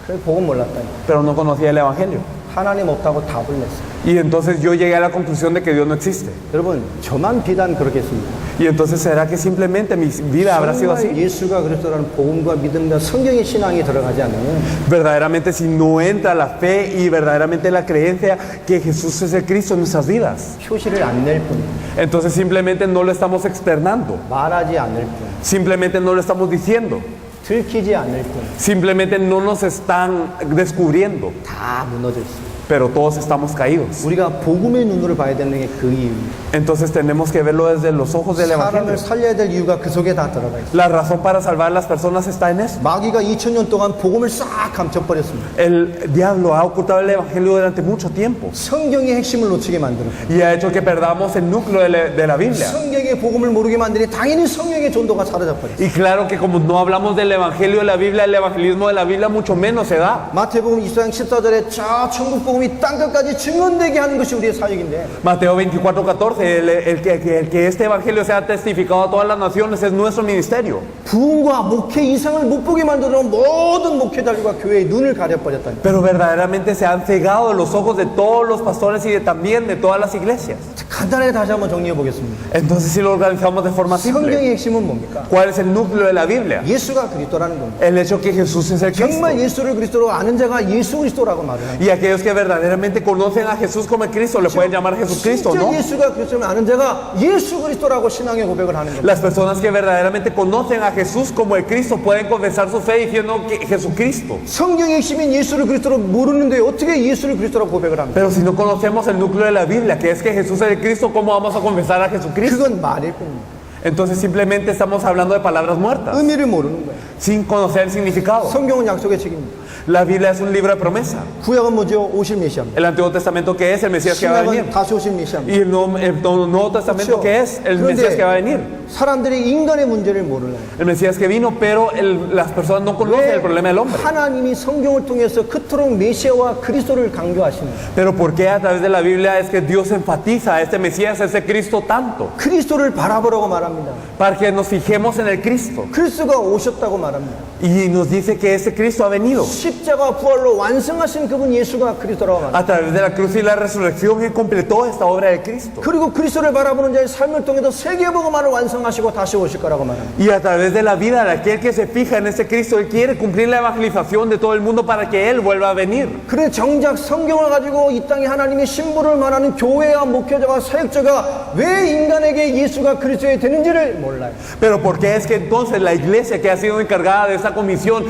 Speaker 1: 그래서 복음 몰랐다니까.
Speaker 2: pero no conocía el Evangelio.
Speaker 1: 하나님 없다고 답을 냈어요.
Speaker 2: Y entonces yo llegué a la conclusión de que Dios no existe.
Speaker 1: 여러분, 저만 비단 그렇겠습니까?
Speaker 2: Y entonces, ¿será que simplemente mi vida habrá sido
Speaker 1: 정말
Speaker 2: así?
Speaker 1: 예수가 그리스도라는 복음과 믿음과 성경의 신앙이 들어가지 않으면
Speaker 2: Verdaderamente, si no entra la fe y verdaderamente la creencia que Jesús es el Cristo en nuestras vidas,
Speaker 1: 표시를 안 낼 뿐,
Speaker 2: entonces simplemente no lo estamos externando,
Speaker 1: 말하지 않을 뿐,
Speaker 2: simplemente no lo estamos diciendo,
Speaker 1: 들키지 않을 뿐,
Speaker 2: simplemente no nos están descubriendo.
Speaker 1: 다 무너질 수 있어요.
Speaker 2: pero todos estamos caídos.
Speaker 1: 우리가 복음의 눈으로 봐야 되는 게 그 이유입니다.
Speaker 2: Entonces tenemos que verlo desde los ojos del Evangelio.
Speaker 1: 사람을 살려야 될 이유가 그 속에 다 들어가 있어요.
Speaker 2: La razón para salvar a las personas está en eso.
Speaker 1: 마귀가 2000년 동안 복음을 싹 감춰버렸습니다.
Speaker 2: El diablo ha ocultado el Evangelio durante mucho tiempo
Speaker 1: 성경의 핵심을 놓치게 만들었어요.
Speaker 2: y ha hecho que perdamos el núcleo de la Biblia.
Speaker 1: 성경의 복음을 모르게 만드니 당연히 성령의 전도가 사라져버렸어요.
Speaker 2: Y claro que como no hablamos del Evangelio de la Biblia, el evangelismo de la Biblia mucho menos se da.
Speaker 1: 마태복음 24장 14절에 저 천국 복음이 땅끝까지 증언되게 하는 것이 우리의 사역인데
Speaker 2: Mateo 24:14, el que este Evangelio sea testificado a todas las naciones es nuestro ministerio.
Speaker 1: 부흥과 목회 이상을 못 보게 만들어 모든 목회자들과 교회의 눈을 가려버렸다니.
Speaker 2: Pero verdaderamente se han cegado los ojos de todos los pastores y también de todas las iglesias.
Speaker 1: 간단하게 다시 한번 정리해 보겠습니다.
Speaker 2: Entonces si lo organizamos de forma simple,
Speaker 1: 성경의 핵심은 뭡니까?
Speaker 2: ¿cuál es el núcleo de la Biblia?
Speaker 1: 예수가 그리스도라는 겁니다.
Speaker 2: El hecho que Jesús es el Cristo.
Speaker 1: 정말 예수를 그리스도로 아는 자가 예수 그리스도라고 말을 합니다.
Speaker 2: Y aquellos que verdaderamente conocen a Jesús como el Cristo le pueden llamar Jesucristo,
Speaker 1: 진짜
Speaker 2: ¿no?
Speaker 1: 예수가 그리스도를 아는 자가 예수 그리스도라고 신앙의 고백을 하는 겁니다.
Speaker 2: Las personas que verdaderamente conocen a Jesús como el Cristo pueden confesar su fe diciendo que Jesucristo.
Speaker 1: 성경의 핵심인 예수를 그리스도로 모르는데 어떻게 예수를 그리스도라고 고백을 합니까?
Speaker 2: Pero si no conocemos el núcleo de la Biblia, que es que Jesús es el Cristo, ¿cómo vamos a confesar a Jesucristo?
Speaker 1: 그건 말일 뿐입니다.
Speaker 2: Entonces simplemente estamos hablando de palabras muertas,
Speaker 1: 의미를 모르는 거예요.
Speaker 2: sin conocer el significado.
Speaker 1: 성경은 약속의 책입니다.
Speaker 2: La Biblia es un libro de promesa.
Speaker 1: 구약은 뭐죠? 오실 메시아입니다.
Speaker 2: El Antiguo Testamento, ¿qué es? El Mesías que va a venir.
Speaker 1: 신약은 다시 오실 메시아입니다.
Speaker 2: Y el Nuevo Testamento, ¿qué es? El Mesías que va a venir.
Speaker 1: 사람들이 인간의 문제를 몰라요.
Speaker 2: El Mesías que vino, pero las personas no conocen el problema del hombre.
Speaker 1: 하나님이 성경을 통해서 그토록 메시아와 그리스도를 강조하시는 거예요.
Speaker 2: Pero ¿por qué a través de la Biblia es que Dios enfatiza a este Mesías, a este Cristo tanto?
Speaker 1: 그리스도를 바라보라고 말합니다.
Speaker 2: Para que nos fijemos en el Cristo.
Speaker 1: 그리스도가 오셨다고 말합니다.
Speaker 2: Y nos dice que este Cristo ha venido.
Speaker 1: 십자가 부활로 완성하신 그분 예수가 그리스도라고 말합니다.
Speaker 2: A través de la cruz y la resurrección Él completó esta obra de Cristo.
Speaker 1: 그리고 그리스도를 바라보는 자의 삶을 통해서 세계복음화를 완성하시고 다시 오실 거라고 말합니다.
Speaker 2: Y a través de la vida de aquel que se fija en este Cristo, Él quiere cumplir la evangelización de todo el mundo para que Él vuelva a venir.
Speaker 1: 그래 정작 성경을 가지고 이 땅에 하나님의 신부를 말하는 교회와 목회자와 사역자가 왜 인간에게 예수가 그리스도에 되는지를 몰라요.
Speaker 2: Pero ¿por qué es que entonces la iglesia que ha sido encargada de esta comisión,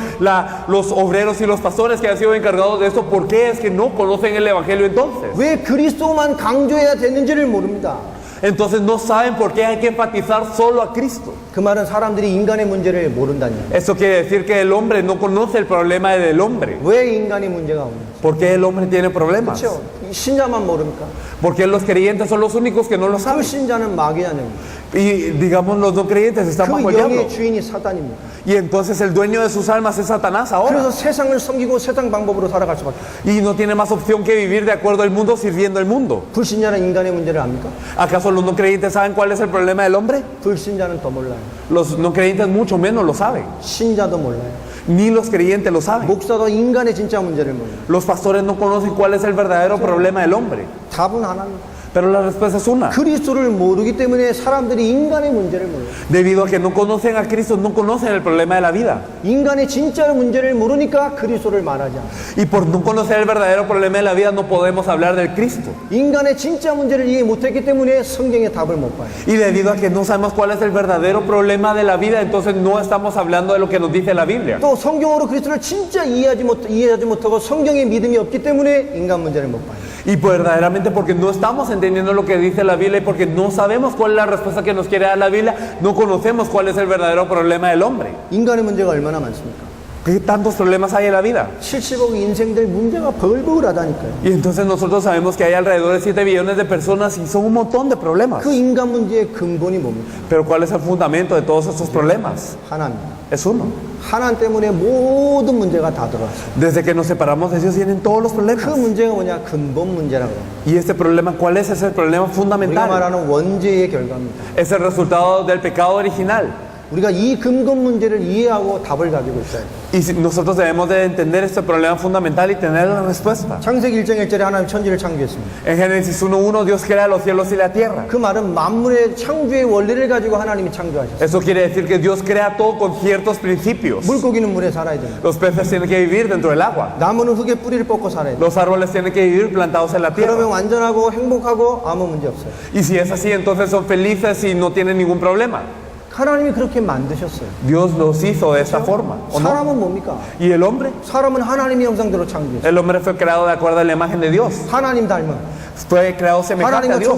Speaker 2: los obreros y los pastores que han sido encargados de esto, ¿por qué es que no conocen el evangelio entonces?
Speaker 1: 왜 그리스도만 강조해야 되는지를 모릅니다.
Speaker 2: Entonces no saben por qué hay que enfatizar solo a Cristo.
Speaker 1: 그 말은 사람들이 인간의 문제를 모른다는 얘기예요.
Speaker 2: Eso quiere decir que el hombre no conoce el problema del hombre.
Speaker 1: 왜 인간이 문제가 오는지.
Speaker 2: ¿Por qué el hombre tiene problemas?
Speaker 1: 그렇죠? 신자만 모릅니까?
Speaker 2: ¿Por qué los creyentes son los únicos que no lo saben?
Speaker 1: 불신자는 마귀자녀입니다.
Speaker 2: Y digamos los no creyentes están
Speaker 1: 그
Speaker 2: bajo el diablo.
Speaker 1: 영의 주인이 사단입니다.
Speaker 2: Y entonces el dueño de sus almas es Satanás ahora.
Speaker 1: 그래서 세상을 섬기고 세상 방법으로 살아갈 수밖에 없어요.
Speaker 2: Y no tiene más opción que vivir de acuerdo al mundo sirviendo al mundo.
Speaker 1: 불신자는 인간의 문제를 압니까?
Speaker 2: ¿Acaso los no creyentes saben cuál es el problema del hombre?
Speaker 1: 불신자는 더 몰라요.
Speaker 2: Los no creyentes mucho menos lo saben.
Speaker 1: 신자도 몰라요.
Speaker 2: Ni los creyentes lo saben.
Speaker 1: 목사도 인간의 진짜 문제를 몰라요.
Speaker 2: Los pastores no conocen cuál es el verdadero problema del hombre.
Speaker 1: 답은 하나입니다.
Speaker 2: Pero la respuesta es una.
Speaker 1: 그리스도를 모르기 때문에 사람들이 인간의 문제를 몰라요.
Speaker 2: Debido a que no conocen a Cristo, no conocen el problema de la vida.
Speaker 1: 인간의 진짜 문제를 모르니까 그리스도를 말하지 않아요.
Speaker 2: Y por no conocer el verdadero problema de la vida, no podemos hablar del Cristo.
Speaker 1: 인간의 진짜 문제를 이해 못했기 때문에 성경의 답을 못 봐요.
Speaker 2: Y debido a que no sabemos cuál es el verdadero problema de la vida, entonces no estamos hablando de lo que nos dice la Biblia.
Speaker 1: 또 성경으로 그리스도를 진짜 이해하지 못하고 성경의 믿음이 없기 때문에 인간 문제를 못 봐요.
Speaker 2: Y verdaderamente porque no estamos entendiendo lo que dice la Biblia y porque no sabemos cuál es la respuesta que nos quiere dar la Biblia, no conocemos cuál es el verdadero problema del hombre.
Speaker 1: 인간의 문제가 얼마나 많습니까?
Speaker 2: ¿Qué tantos problemas hay en la vida?
Speaker 1: 70억 인생들 문제가 벌벌하다니까요.
Speaker 2: Y entonces nosotros sabemos que hay alrededor de 7 billones de personas y son un montón de problemas.
Speaker 1: 그 인간 문제의 근본이 뭡니까?
Speaker 2: Pero ¿cuál es el fundamento de todos estos problemas?
Speaker 1: 하나입니다.
Speaker 2: Es uno.
Speaker 1: 하나님 때문에 모든 문제가 다 들어왔어요.
Speaker 2: Desde que nos separamos de Dios vienen todos los problemas.
Speaker 1: 그 문제가 뭐냐? 근본 문제라고 합니다.
Speaker 2: Y este problema, ¿cuál es? Es el problema
Speaker 1: 우리가
Speaker 2: fundamental.
Speaker 1: 말하는 원죄의 결과입니다.
Speaker 2: Es el resultado del pecado original.
Speaker 1: 우리가 이 근본 문제를 이해하고 답을 가지고 있어요.
Speaker 2: Y nosotros debemos de entender este problema fundamental y tener la respuesta.
Speaker 1: 창세기 1장 1절에 하나님 천지를 창조했습니다.
Speaker 2: En Génesis 1:1 Dios crea los cielos y la tierra.
Speaker 1: 그 말은 만물의 창조의 원리를 가지고 하나님이 창조하셨어요.
Speaker 2: Eso quiere decir que Dios crea todo con ciertos principios.
Speaker 1: 물고기는 물에 살아야 됩니다.
Speaker 2: Los peces tienen que vivir dentro del agua.
Speaker 1: 나무는 흙에 뿌리를 뻗고 살아야 돼요.
Speaker 2: Los árboles tienen que vivir plantados en la
Speaker 1: 그러면
Speaker 2: tierra.
Speaker 1: 완전하고 행복하고 아무 문제 없어요.
Speaker 2: Y si es así, entonces son felices y no tienen ningún problema.
Speaker 1: 하나님이 그렇게 만드셨어요.
Speaker 2: Dios los hizo de esta forma, ¿o no?
Speaker 1: 사람은 뭡니까?
Speaker 2: ¿Y el hombre?
Speaker 1: 사람은 하나님의 형상대로 창조했어요.
Speaker 2: El hombre fue creado de acuerdo a la imagen de Dios.
Speaker 1: 하나님 닮은,
Speaker 2: Fue creado semejante a
Speaker 1: 하나님과
Speaker 2: Dios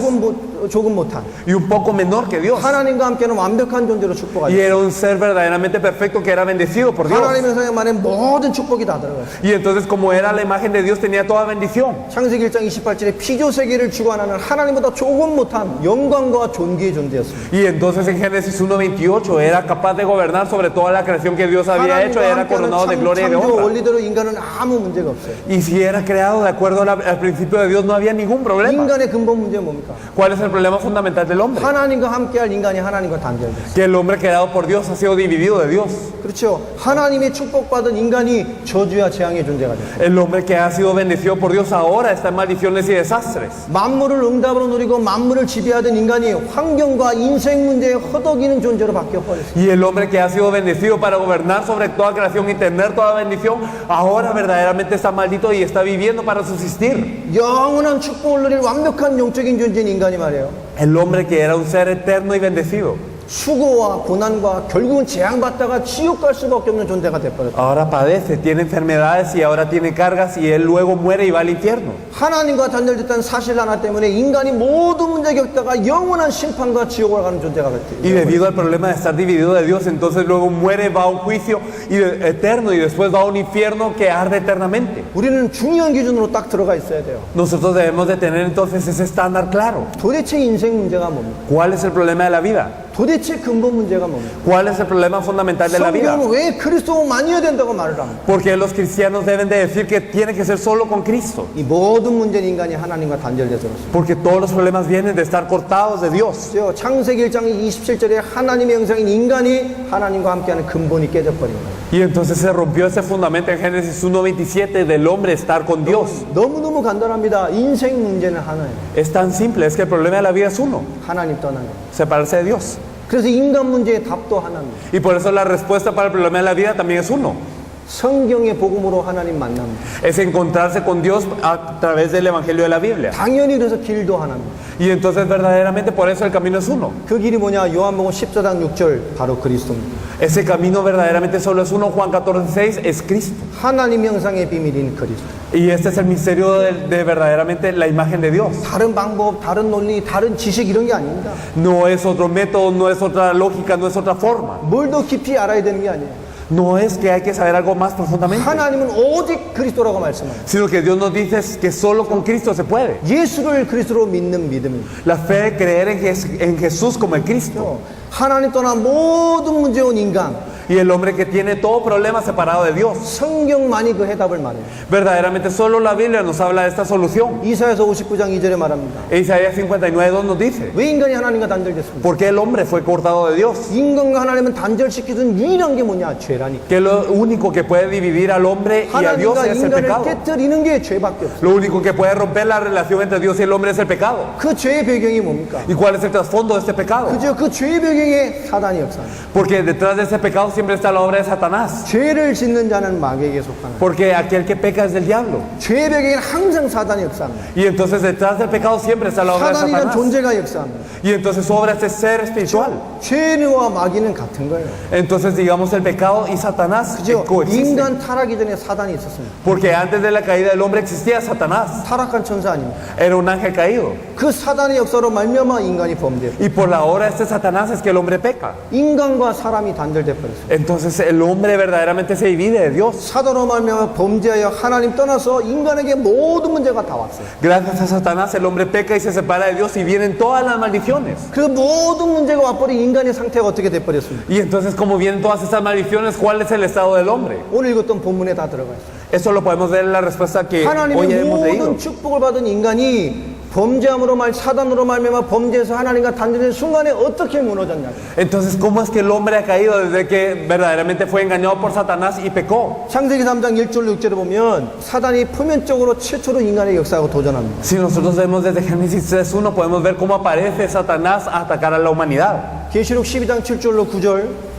Speaker 1: 조금 못한,
Speaker 2: y un poco menor que Dios.
Speaker 1: 하나님과 함께는 완벽한 존재로
Speaker 2: Y
Speaker 1: 축복하셨어요.
Speaker 2: era un ser verdaderamente perfecto que era bendecido por Dios.
Speaker 1: 하나님의 형상에 말하는 모든 축복이 다 들어갔어요.
Speaker 2: Y entonces como era la imagen de Dios tenía toda bendición.
Speaker 1: 창세기 1장 28절에 피조 세계를 주관하는 하나님보다 조금 못한 영광과 존귀의 존재였습니다.
Speaker 2: Y entonces en Génesis 1:28 era capaz de gobernar sobre toda la creación que Dios había hecho, era coronado de gloria y de
Speaker 1: 창조
Speaker 2: honra.
Speaker 1: 원리대로 인간은 아무 문제가 없어요.
Speaker 2: Y si era creado de acuerdo al principio de Dios no había ningún problema.
Speaker 1: 인간의 근본 문제는 뭡니까?
Speaker 2: ¿Cuál es el problema fundamental del hombre?
Speaker 1: 하나님과 함께할 인간이 하나님과 단절됐어요.
Speaker 2: Que el hombre creado por Dios ha sido dividido de Dios.
Speaker 1: 그렇죠. 하나님의 축복받은 인간이 저주와 재앙의 존재가 됐어요.
Speaker 2: El hombre que ha sido bendecido por Dios ahora está en maldiciones y desastres.
Speaker 1: 만물을 응답으로 누리고 만물을 지배하던 인간이 환경과 인생 문제에 허덕이는 존재로 바뀌어버렸어요.
Speaker 2: Y el hombre que ha sido bendecido para gobernar sobre toda creación y tener toda bendición, ahora verdaderamente está maldito y está viviendo para subsistir.
Speaker 1: 영원한 축복을 누릴 완벽한 영적인 존재인 인간이 말이에요.
Speaker 2: El hombre que era un ser eterno y bendecido,
Speaker 1: 수고와 고난과 결국은 재앙받다가 지옥 갈 수밖에 없는 존재가 돼버렸어요.
Speaker 2: ahora padece, tiene enfermedades y ahora tiene cargas y él luego muere y va al infierno.
Speaker 1: 하나님과 단절됐다는 사실 하나 때문에 인간이 모든 문제 겪다가 영원한 심판과 지옥을 가는 존재가
Speaker 2: Y
Speaker 1: 됐어요.
Speaker 2: debido al problema de estar dividido de Dios, entonces luego muere, va a un juicio eterno y después va a un infierno que arde eternamente.
Speaker 1: 우리는 중요한 기준으로 딱 들어가 있어야 돼요.
Speaker 2: Nosotros debemos de tener entonces ese estándar claro.
Speaker 1: 도대체 인생 문제가 뭡니까?
Speaker 2: ¿Cuál es el problema de la vida?
Speaker 1: 도대체 근본 문제가 뭡니까?
Speaker 2: ¿Cuál es el problema fundamental de la vida?
Speaker 1: 성경은 왜 그리스도만이어야 된다고 말을 합니까?
Speaker 2: Porque los cristianos deben de decir que tiene que ser solo con Cristo.
Speaker 1: 이 모든 문제는 인간이 하나님과 단절돼서 그렇습니다.
Speaker 2: Porque todos los problemas vienen de estar cortados de Dios.
Speaker 1: 창세기 1장 27절에 하나님의 형상인 인간이 하나님과 함께하는 근본이 깨져버린 거예요.
Speaker 2: Y entonces se rompió ese fundamento en Génesis 1:27 del hombre estar con Dios.
Speaker 1: 너무너무 간단합니다. 인생 문제는 하나예요.
Speaker 2: Es tan simple, es que el problema de la vida es uno,
Speaker 1: 하나님 떠난 거예요.
Speaker 2: separarse de Dios.
Speaker 1: 그래서 인간 문제의 답도 하나입니다.
Speaker 2: Y por eso la respuesta para el problema de la vida también es uno.
Speaker 1: 성경의 복음으로 하나님 만납니다.
Speaker 2: Es encontrarse con Dios a través del Evangelio de la Biblia.
Speaker 1: 당연히 그래서 길도 하나입니다.
Speaker 2: Y entonces verdaderamente por eso el camino es uno.
Speaker 1: 그 길이 뭐냐? 요한복음 14장 6절 바로 그리스도입니다.
Speaker 2: Ese camino verdaderamente solo es uno. Juan 14:6 es Cristo.
Speaker 1: 하나님 형상의 비밀인 그리스도.
Speaker 2: Y este es el misterio de verdaderamente la imagen de Dios.
Speaker 1: 다른 방법, 다른 논리, 다른 지식 이런 게 아닙니다.
Speaker 2: No es otro método, no es otra lógica, no es otra forma.
Speaker 1: 뭘 더 깊이 알아야 되는 게 아니에요.
Speaker 2: No es que hay que saber algo más profundamente,
Speaker 1: 하나님은 오직 그리스도라고 말씀합니다.
Speaker 2: sino que Dios nos dice que solo con Cristo se puede.
Speaker 1: 예수를 그리스도로 믿는 믿음입니다.
Speaker 2: La fe de creer en Jesús como el Cristo.
Speaker 1: 하나님 떠난 모든 문제 온 인간,
Speaker 2: Y el hombre que tiene todo problema separado de Dios.
Speaker 1: 성경만이 그 해답을 말해요.
Speaker 2: Verdaderamente solo la Biblia nos habla de esta solución.
Speaker 1: 이사야서 59장 2절에 말합니다.
Speaker 2: Isaías 59:2 nos dice,
Speaker 1: 왜 인간이 하나님과 단절됐습니까?
Speaker 2: ¿por qué el hombre fue cortado de Dios?
Speaker 1: 인간과 하나님은 단절시키는 유일한 게 뭐냐? 죄라니까.
Speaker 2: Que lo único que puede dividir al hombre y a Dios
Speaker 1: 하나님과
Speaker 2: es el
Speaker 1: 인간을
Speaker 2: pecado.
Speaker 1: 깨뜨리는 게 죄밖에 없어요.
Speaker 2: Lo único que puede romper la relación entre Dios y el hombre es el pecado.
Speaker 1: 그 죄의 배경이 뭡니까?
Speaker 2: ¿Y cuál es el trasfondo de este pecado?
Speaker 1: 그저 그 죄의 배경에 사단이 역사합니다.
Speaker 2: Porque detrás de ese pecado siempre está la obra de Satanás.
Speaker 1: 죄를 짓는 자는 마귀에게 속하는.
Speaker 2: Porque aquel que peca es del diablo.
Speaker 1: 죄의 배경에는 항상 사단이 역사합니다.
Speaker 2: Y entonces detrás del pecado siempre está la obra de
Speaker 1: 사단이란
Speaker 2: Satanás.
Speaker 1: 존재가 역사합니다.
Speaker 2: Y entonces su obra es este ser espiritual.
Speaker 1: 죄와 마귀는 같은 거예요.
Speaker 2: Entonces digamos el pecado y Satanás
Speaker 1: 그죠?
Speaker 2: coexisten.
Speaker 1: 인간 타락이 전에 사단이 있었습니다.
Speaker 2: Porque antes de la caída del hombre existía Satanás.
Speaker 1: 타락한 천사 아닙니까?
Speaker 2: Era un ángel caído.
Speaker 1: 그 사단의 역사로 말미암아 인간이 범죄해요.
Speaker 2: Y por la obra de este Satanás es que el hombre peca.
Speaker 1: 인간과 사람이 단절돼 버렸어요.
Speaker 2: Entonces el hombre verdaderamente se divide de Dios.
Speaker 1: 사단으로 말미암아 범죄하여 하나님 떠나서 인간에게 모든 문제가 다 왔어요.
Speaker 2: Gracias a Satanás el hombre peca y se separa de Dios y vienen todas las maldiciones.
Speaker 1: 그 모든 문제가 와버린 인간의 상태가 어떻게 돼 버렸습니까?
Speaker 2: Y entonces como vienen todas estas maldiciones, ¿cuál es el estado del hombre?
Speaker 1: 오늘 읽었던 본문에 다 들어가 있어요.
Speaker 2: Eso lo podemos ver en la respuesta que hoy
Speaker 1: 하나님의
Speaker 2: hemos leído.
Speaker 1: 모든 축복을 받은 인간이 범죄함으로 사단으로 말미암아 범죄해서 하나님과 단절된 순간에 어떻게 무너졌냐?
Speaker 2: Entonces, ¿cómo es que el hombre ha caído desde que verdaderamente fue engañado por Satanás y pecó?
Speaker 1: 창세기 3장 1절 6절에 보면 사단이 표면적으로 최초로 인간의 역사하고 도전합니다.
Speaker 2: Si nosotros vemos desde Génesis 3:1 podemos ver cómo aparece Satanás a atacar a la humanidad.
Speaker 1: 계시록 12장 7절로 9절,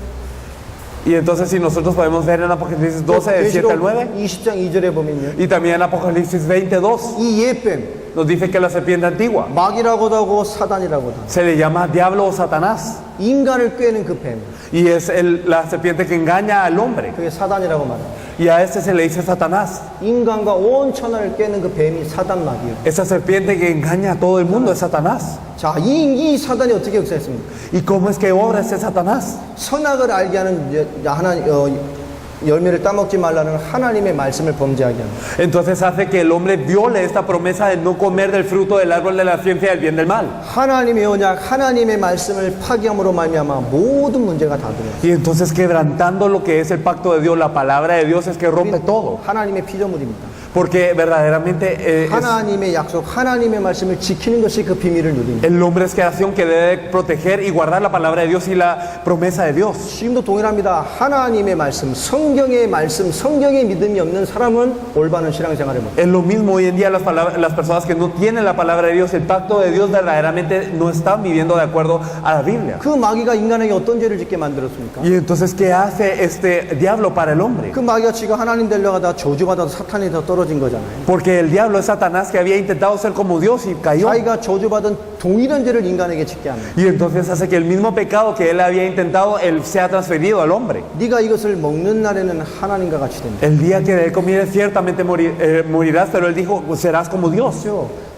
Speaker 2: Y entonces si nosotros podemos ver en Apocalipsis 12, del 7 al 9,
Speaker 1: 20장 2절에 보면요.
Speaker 2: y también en Apocalipsis 20:2,
Speaker 1: 이 예뱀,
Speaker 2: nos dice que la serpiente antigua
Speaker 1: 마귀라고도 하고 사단이라고도 하고
Speaker 2: se le llama diablo o Satanás.
Speaker 1: 이 인간을 꿰는 그 뱀,
Speaker 2: Y es la serpiente que engaña al hombre.
Speaker 1: 그게 사단이라고 말합니다.
Speaker 2: Y a este se le dice Satanás.
Speaker 1: 인간과 온 천하를 꿰는 그 뱀이 사단마귀예요.
Speaker 2: Esa serpiente que engaña a todo el mundo es Satanás.
Speaker 1: 자, 이 사단이 어떻게 역사했습니까?
Speaker 2: ¿Y cómo es que obra ese Satanás?
Speaker 1: 선악을 알게 하는 열매를 따먹지 말라는 하나님의 말씀을 범죄하게 합니다.
Speaker 2: Entonces hace que el hombre viole esta promesa de no comer del fruto del árbol de la ciencia del bien y del mal.
Speaker 1: 하나님의 언약, 하나님의 말씀을 파기함으로 말미암아 모든 문제가 다 들어요.
Speaker 2: Y entonces quebrantando lo que es el pacto de Dios, la palabra de Dios es que rompe todo.
Speaker 1: 하나님의 피조물입니다.
Speaker 2: Porque verdaderamente
Speaker 1: 하나님의 약속, 하나님의 말씀을 지키는 것이 그 비밀을 누립니다.
Speaker 2: el hombre es creación que debe proteger y guardar la palabra de Dios y la promesa de Dios.
Speaker 1: 지금도 동일합니다. 하나님의 말씀, 성경의 말씀, 성경의 믿음이 없는 사람은 올바른 신앙생활을 못 해요.
Speaker 2: Es lo mismo hoy en día las personas que no tienen la palabra de Dios, el pacto de Dios verdaderamente no están viviendo de acuerdo a la Biblia.
Speaker 1: 그 마귀가 인간에게 어떤 죄를 짓게 만들었습니까?
Speaker 2: Y entonces, ¿qué hace este diablo para el hombre?
Speaker 1: 그 마귀가 지가 하나님 되려고 하다 저주받아서 사탄이 더 떨어진 거잖아요.
Speaker 2: Porque el diablo es Satanás que había intentado ser como Dios y cayó.
Speaker 1: 자기가 저주받은 동일한 죄를 인간에게 짓게 합니다.
Speaker 2: Y entonces hace que el mismo pecado que él había intentado, él sea transferido al hombre.
Speaker 1: 네가 이것을 먹는 날에는 하나님과 같이 된다.
Speaker 2: El día que de él comieres ciertamente morirás, pero él dijo, serás como Dios.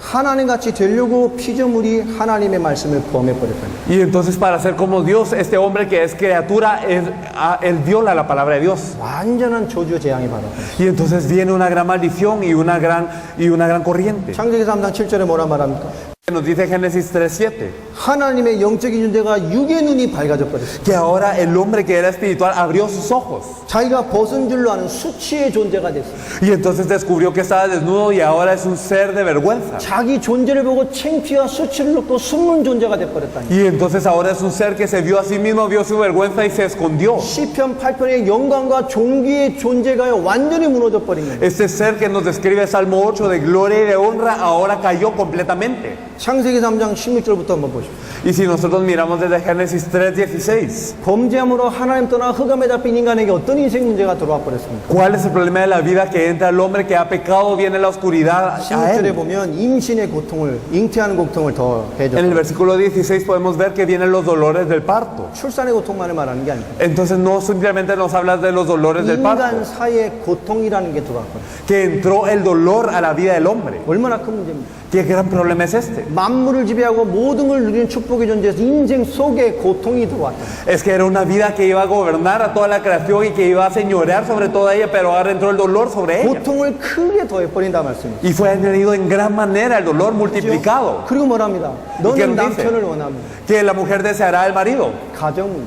Speaker 1: 하나님 같이 되려고 피조물이 하나님의 말씀을 범해버렸다.
Speaker 2: Y entonces para ser como Dios, este hombre que es criatura, él viola la palabra de Dios.
Speaker 1: 완전한 저주 재앙이 받았다.
Speaker 2: Y entonces viene una gran maldición y una gran corriente.
Speaker 1: 창세기 3장 7절에 뭐라 말합니까?
Speaker 2: Nos dice Génesis 3:7
Speaker 1: 하나님의 영적인 존재가 육의 눈이 밝아져 버렸어요.
Speaker 2: que ahora el hombre que era espiritual abrió sus ojos.
Speaker 1: 자기가 벗은 줄로 아는 수치의 존재가 됐어요.
Speaker 2: Y entonces descubrió que estaba desnudo y ahora es un ser de vergüenza.
Speaker 1: 자기 존재를 보고 창피와 수치를 놓고 숨는 존재가 돼버렸다니.
Speaker 2: Y entonces ahora es un ser que se vio a sí mismo, vio su vergüenza y se escondió.
Speaker 1: 시편 8편의 영광과 존귀의 존재가 완전히 무너져 버린 거예요.
Speaker 2: Este ser que nos describe Salmo 8 de gloria y de honra ahora cayó completamente.
Speaker 1: 창세기 3장 16절부터 한번 보십시오.
Speaker 2: Y si nosotros miramos desde Génesis 3:16,
Speaker 1: 범죄함으로 하나님 떠나 흑암에 잡힌 인간에게 어떤 인생 문제가 들어와 버렸습니까?
Speaker 2: ¿cuál es el problema de la vida que entra al hombre que ha pecado, viene la oscuridad a
Speaker 1: 16절에
Speaker 2: él?
Speaker 1: 보면 임신의 고통을, 잉태하는 고통을 더
Speaker 2: En el
Speaker 1: 해줬어요.
Speaker 2: versículo 16 podemos ver que vienen los dolores del parto.
Speaker 1: 출산의 고통만을 말하는 게 아니고
Speaker 2: Entonces no simplemente nos habla de los dolores del
Speaker 1: 인간
Speaker 2: parto,
Speaker 1: 사이의 고통이라는 게 들어왔거든요.
Speaker 2: que entró el dolor a la vida del hombre.
Speaker 1: 얼마나 큰 문제입니까?
Speaker 2: ¿Qué gran problema es este?
Speaker 1: 만물을 지배하고 모든 걸 누리는 축복의 존재에서 인생 속에 고통이 들어왔다.
Speaker 2: Es que era una vida que iba a gobernar a toda la creación y que iba a señorear sobre toda ella, pero ahora entró el dolor sobre ella.
Speaker 1: 고통을 크게 더해버린다 말씀입니다.
Speaker 2: Y fue añadido en gran manera el dolor multiplicado.
Speaker 1: 그리고 뭐랍니다.
Speaker 2: ¿Y qué
Speaker 1: 너는
Speaker 2: nos dice?
Speaker 1: 남편을 원합니다.
Speaker 2: Que la mujer deseará al marido.
Speaker 1: 가정 문제.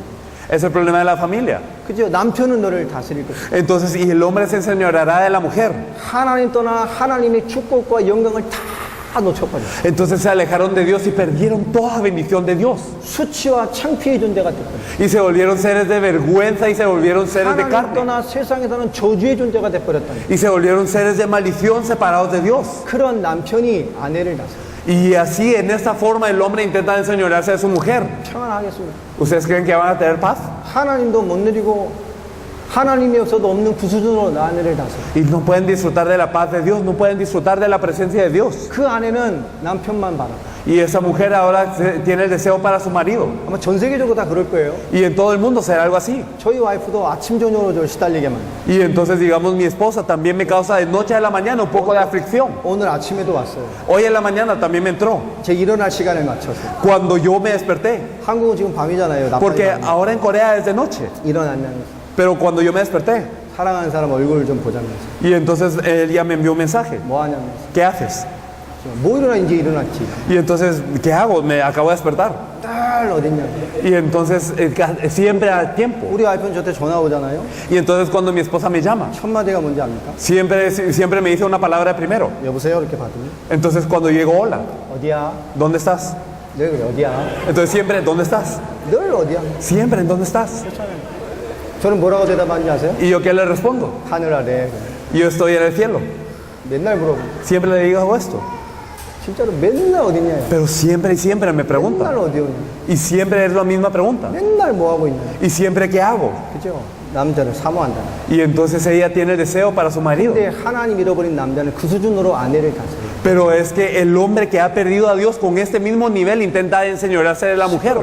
Speaker 2: Es el problema de la familia.
Speaker 1: 그죠? 남편은 너를 다스릴 것이다.
Speaker 2: Entonces, y el hombre se enseñoreará de la mujer.
Speaker 1: 하나님 떠나 하나님의 축복과 영광을 다 놓쳐버려.
Speaker 2: Entonces se alejaron de Dios y perdieron toda bendición de Dios.
Speaker 1: 수치와 창피의 존재가 됐거든요.
Speaker 2: Y se volvieron seres de vergüenza y se volvieron seres de
Speaker 1: 하나님
Speaker 2: carne.
Speaker 1: 떠나 세상에서는 저주의 존재가 돼버렸다니.
Speaker 2: Y se volvieron seres de maldición separados de Dios.
Speaker 1: 그런 남편이 아내를 다스려.
Speaker 2: Y así, en esta forma, el hombre intenta enseñorearse de su mujer.
Speaker 1: 평안하겠습니다.
Speaker 2: ¿Ustedes creen que van a tener paz?
Speaker 1: 하나님도 못 누리고 하나님이 없어도 없는 그 수준으로 아내를 다스려.
Speaker 2: Y no pueden disfrutar de la paz de Dios, no pueden disfrutar de la presencia de Dios.
Speaker 1: 그 아내는 남편만 바라.
Speaker 2: Y esa mujer ahora tiene el deseo para su marido.
Speaker 1: 아마 전 세계적으로 다 그럴 거예요.
Speaker 2: Y en todo el mundo será algo así.
Speaker 1: 저희 와이프도 아침 저녁으로 저 시달리게 만들어요.
Speaker 2: Y entonces, digamos, mi esposa también me causa de noche a la mañana un poco de aflicción.
Speaker 1: 오늘 아침에도 왔어요.
Speaker 2: Hoy en la mañana también me entró.
Speaker 1: 제 일어날 시간을 맞춰서.
Speaker 2: Cuando yo me desperté.
Speaker 1: 한국은 지금 밤이잖아요.
Speaker 2: Porque
Speaker 1: 낮밤이.
Speaker 2: ahora en Corea es de noche.
Speaker 1: 일어나면
Speaker 2: Pero cuando yo me desperté.
Speaker 1: 사랑하는 사람 얼굴을 좀 보자면서.
Speaker 2: Y entonces él ya me envió un mensaje.
Speaker 1: 뭐 하냐면서.
Speaker 2: ¿Qué haces?
Speaker 1: 뭐 일어나 이제 일어났지.
Speaker 2: Y entonces, ¿qué hago? Me acabo de despertar.
Speaker 1: 늘 어딨냐.
Speaker 2: Y entonces, siempre a tiempo.
Speaker 1: 우리 와이프는 저한테 전화 오잖아요.
Speaker 2: Y entonces cuando mi esposa me llama,
Speaker 1: 첫 마디가 뭔지 압니까?
Speaker 2: siempre me dice una palabra primero.
Speaker 1: 여보세요 이렇게 받으면.
Speaker 2: Entonces cuando llego, hola,
Speaker 1: 어디야?
Speaker 2: ¿dónde estás?
Speaker 1: 네 그래 어디야?
Speaker 2: Entonces siempre, ¿dónde estás?
Speaker 1: 늘 어디야?
Speaker 2: Siempre, ¿en dónde estás?
Speaker 1: 저는 뭐라고 대답하는지 아세요?
Speaker 2: ¿Y yo qué le respondo?
Speaker 1: 하늘 아래.
Speaker 2: Yo estoy en el cielo.
Speaker 1: 맨날 물어보.
Speaker 2: Siempre le digo esto.
Speaker 1: 진짜로 맨날 어딨냐.
Speaker 2: Pero siempre y siempre me
Speaker 1: 맨날
Speaker 2: pregunta.
Speaker 1: 어디 오냐.
Speaker 2: Y siempre es la misma pregunta.
Speaker 1: 맨날 뭐 하고 있냐.
Speaker 2: ¿Y siempre qué hago?
Speaker 1: 그죠? 남자를 사모한다.
Speaker 2: Y entonces ella tiene el deseo para su marido.
Speaker 1: 근데 하나님 잃어버린 남자는 그 수준으로 아내를 다스려.
Speaker 2: Pero es que el hombre que ha perdido a Dios con este mismo nivel intenta enseñorearse de la mujer.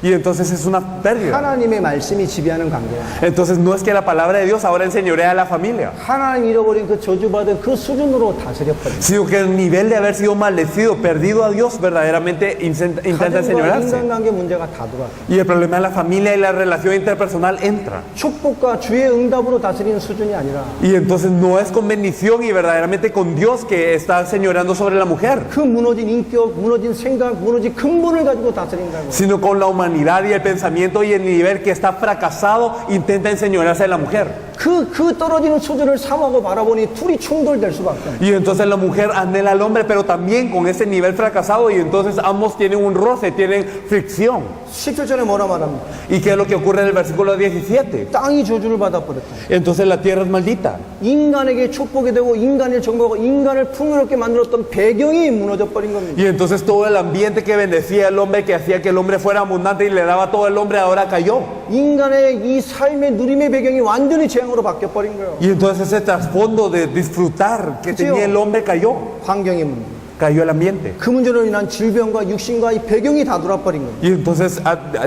Speaker 2: Y entonces es una pérdida.
Speaker 1: 하나님의 말씀이 지배하는 관계야.
Speaker 2: Entonces no es que la palabra de Dios ahora enseñorea a la familia,
Speaker 1: 하나님 잃어버린 그 저주받은 그 수준으로 다스려버린
Speaker 2: sino que el nivel de haber sido maldecido, perdido a Dios, verdaderamente intenta
Speaker 1: 가정과
Speaker 2: enseñorearse.
Speaker 1: 인간관계 문제가 다 들어와.
Speaker 2: Y el problema de la familia y la relación interpersonal entra.
Speaker 1: 축복과 주의 응답으로 다스리는 수준이 아니라
Speaker 2: Y entonces no es con bendición y verdaderamente con Dios que está señoreando sobre la mujer,
Speaker 1: 그 무너진 인격, 무너진 생각, 무너진 근본을 가지고 다스린다고.
Speaker 2: sino con la humanidad y el pensamiento y el nivel que está fracasado, intenta enseñorearse de la mujer.
Speaker 1: 그 떨어지는 수준을 삼하고 바라보니 둘이 충돌될 수밖에 없어.
Speaker 2: Y entonces la mujer anhela al hombre, pero también con ese nivel fracasado, y entonces ambos tienen un roce, tienen fricción.
Speaker 1: 17절에 뭐라 말합니까?
Speaker 2: ¿Y qué es lo que ocurre en el versículo 17?
Speaker 1: 땅이 저주를 받아버렸다.
Speaker 2: Entonces la tierra es maldita.
Speaker 1: 인간에게 축복이 되고 인간을 정복하고 인간을 풍요롭게 만들었던 배경이 무너져 버린 겁니다.
Speaker 2: Y entonces todo el ambiente que bendecía al hombre, que hacía que el hombre fuera abundante y le daba a todo el hombre, ahora cayó.
Speaker 1: 인간의 이 삶의 누림의 배경이 완전히 재앙으로 바뀌어 버린 거예요.
Speaker 2: Y entonces ese trasfondo de disfrutar que
Speaker 1: Sí,
Speaker 2: tenía el hombre cayó.
Speaker 1: 환경의 문제.
Speaker 2: Cayó el ambiente.
Speaker 1: 그 문제로 인한 질병과 육신과 이 배경이 다 돌아버린 거예요.
Speaker 2: Y entonces,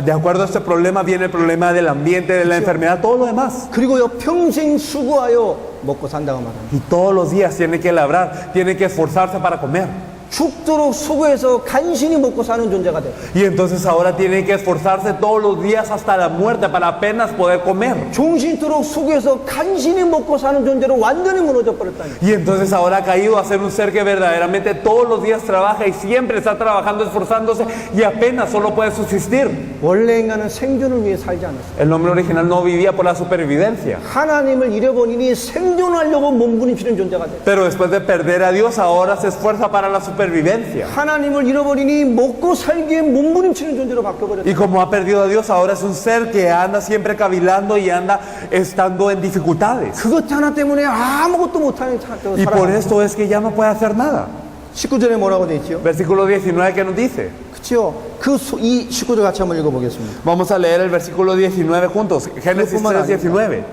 Speaker 2: de acuerdo a este problema, viene el problema del ambiente, de la enfermedad, todo lo demás.
Speaker 1: 그리고요 평생 수고하여 먹고 산다고 말합니다.
Speaker 2: Y todos los días tiene que labrar, tiene que esforzarse para comer.
Speaker 1: 죽도록 수고해서 간신히 먹고 사는 존재가 돼.
Speaker 2: Y entonces ahora tiene que esforzarse todos los días hasta la muerte para apenas poder comer.
Speaker 1: 종신토록 수고해서 간신히 먹고 사는 존재로 완전히 무너져 버렸다니.
Speaker 2: Y entonces ahora ha caído a ser un ser que verdaderamente todos los días trabaja y siempre está trabajando, esforzándose y apenas solo puede subsistir.
Speaker 1: 원래 인간은 생존을 위해 살지 않았어.
Speaker 2: El hombre original no vivía por la supervivencia.
Speaker 1: 하나님을 잃어버리니 생존하려고 몸부림치는 존재가 돼.
Speaker 2: Pero después de perder a Dios, ahora se esfuerza para la supervivencia.
Speaker 1: 하나님을 잃어버리니 먹고 살기에 몸부림치는 존재로 바뀌어버렸다.
Speaker 2: Y como ha perdido a Dios, ahora es un ser que anda siempre cavilando y anda estando en dificultades.
Speaker 1: 그것 하나 때문에 아무것도 못하는
Speaker 2: Y por
Speaker 1: 사람.
Speaker 2: esto es que ya no puede hacer nada.
Speaker 1: 19절에 뭐라고 돼 있죠?
Speaker 2: Versículo 19 que nos dice.
Speaker 1: 그렇죠? 이 19절 같이 한번 읽어보겠습니다.
Speaker 2: Vamos a leer el versículo 19 juntos. Génesis 3:19.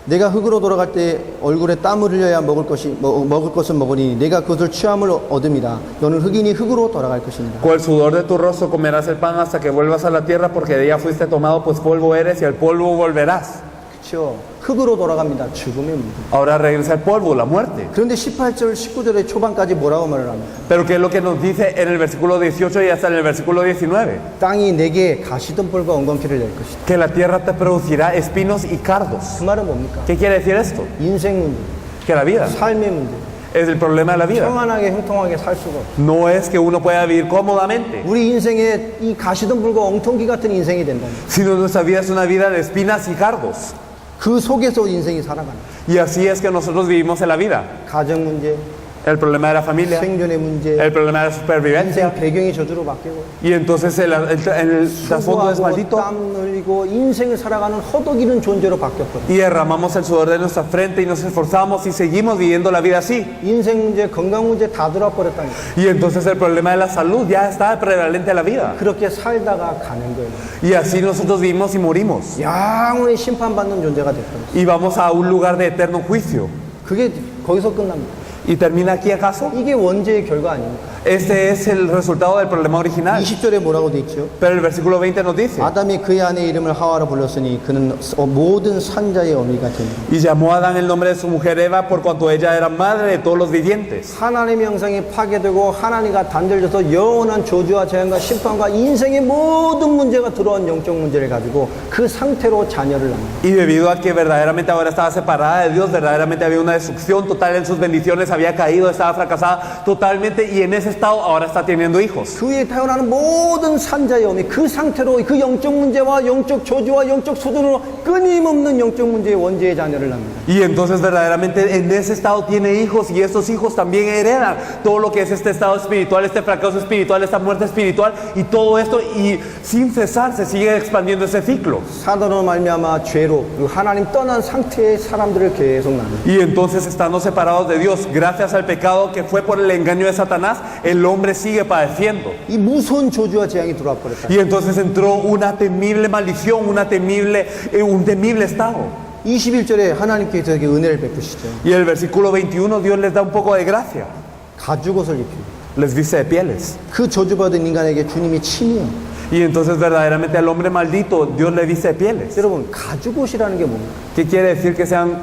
Speaker 1: 내가 흙으로 돌아갈 때 얼굴에 땀을 흘려야 먹을 것은 먹으니 내가 그것을 취함을 얻음이라. 너는 흙이니 흙으로 돌아갈 것이니라.
Speaker 2: Con el sudor de tu rostro comerás el pan hasta que vuelvas a la tierra, porque de ella fuiste tomado, pues polvo eres y al polvo volverás.
Speaker 1: 그렇죠? 흙으로 돌아갑니다. 죽음의 문제.
Speaker 2: Ahora regresa el polvo, la muerte.
Speaker 1: 그런데 18절, 19절의 초반까지 뭐라고 말을 합니까?
Speaker 2: Pero ¿qué es lo que nos dice en el versículo 18 y hasta en el versículo 19?
Speaker 1: 땅이 내게 가시덤불과 엉겅퀴를 낼 것이다.
Speaker 2: Que la tierra te producirá espinos y cardos.
Speaker 1: 그 말은 뭡니까?
Speaker 2: ¿Qué quiere decir esto?
Speaker 1: 인생 문제,
Speaker 2: Que la vida
Speaker 1: 삶의 문제.
Speaker 2: es el problema de la vida.
Speaker 1: 평안하게 형통하게 살 수가 없어.
Speaker 2: No es que uno pueda vivir cómodamente,
Speaker 1: 우리 인생에 이 가시덤불과 엉텅기 같은 인생이 된다.
Speaker 2: sino nuestra vida es una vida de espinas y cardos.
Speaker 1: 그 속에서 인생이 살아가는.
Speaker 2: Y así es que nosotros vivimos en la vida.
Speaker 1: 가정 문제,
Speaker 2: El problema de la familia,
Speaker 1: 생존의 문제,
Speaker 2: el problema de la supervivencia.
Speaker 1: 인생 배경이 저주로 바뀌고
Speaker 2: Y entonces el trasfondo es
Speaker 1: 수고하고
Speaker 2: maldito.
Speaker 1: 땀 흘리고 인생을 살아가는 허덕이는 존재로 바뀌었거든.
Speaker 2: Y derramamos el sudor de nuestra frente y nos esforzamos y seguimos viviendo la vida así.
Speaker 1: 인생 문제, 건강 문제 다 들어버렸다니까.
Speaker 2: Y entonces el problema de la salud ya está prevalente a la vida.
Speaker 1: 그렇게 살다가 가는 거예요.
Speaker 2: Y así nosotros vivimos y morimos.
Speaker 1: 영원히 심판받는 존재가 됐거든.
Speaker 2: Y vamos a un lugar de eterno juicio.
Speaker 1: 그게 거기서 끝납니다.
Speaker 2: ¿Y termina aquí acaso?
Speaker 1: 이게 원죄의 결과 아닙니까?
Speaker 2: Este es el resultado del problema original.
Speaker 1: 20절에 뭐라고 돼 있죠?
Speaker 2: Pero el versículo 20 nos dice:
Speaker 1: 아담이 그의 아내 이름을 하와라 불렀으니 그는 모든 산자의 어미가 되니라.
Speaker 2: Y llamó a Adán el nombre de su mujer Eva, por cuanto ella era madre de todos los vivientes.
Speaker 1: 하나님의 형상이 파괴되고 하나님과 단절돼서 영원한 저주와 재앙과 심판과 인생의 모든 문제가 들어온 영적 문제를 가지고 그 상태로 자녀를 낳는.
Speaker 2: Y debido a que verdaderamente ahora estaba separada de Dios, verdaderamente había una destrucción total en sus bendiciones, había caído, estaba fracasada totalmente, y en ese estado ahora está teniendo hijos.
Speaker 1: 그에 태어나는 모든 산자의 어미, 그 상태로 그 영적 문제와 영적 저주와 영적 수준으로 끊임없는 영적 문제의 원죄의 자녀를 낳습니다.
Speaker 2: Y entonces verdaderamente en ese estado tiene hijos, y estos hijos también heredan todo lo que es este estado espiritual, este fracaso espiritual, esta muerte espiritual, y todo esto, y sin cesar se sigue expandiendo ese ciclo.
Speaker 1: 사단으로 말미암아 죄로 그 하나님 떠난 상태의 사람들을 계속 낳는.
Speaker 2: Y entonces, estando separados de Dios, gracias al pecado que fue por el engaño de Satanás, el hombre sigue padeciendo.
Speaker 1: 이 무서운 저주와 재앙이 들어와 버렸다.
Speaker 2: Y entonces entró una temible maldición, un temible estado.
Speaker 1: 21절에 하나님께서 에게 은혜를 베푸시죠.
Speaker 2: Y en el versículo 21 Dios les da un poco de gracia,
Speaker 1: 가죽옷을 입히고
Speaker 2: les viste de pieles.
Speaker 1: 그 저주받은 인간에게 주님이 친히요
Speaker 2: Y entonces verdaderamente al hombre maldito Dios le viste de pieles.
Speaker 1: 여러분, 가죽옷이라는 게 뭡니까?
Speaker 2: ¿Qué quiere decir que sean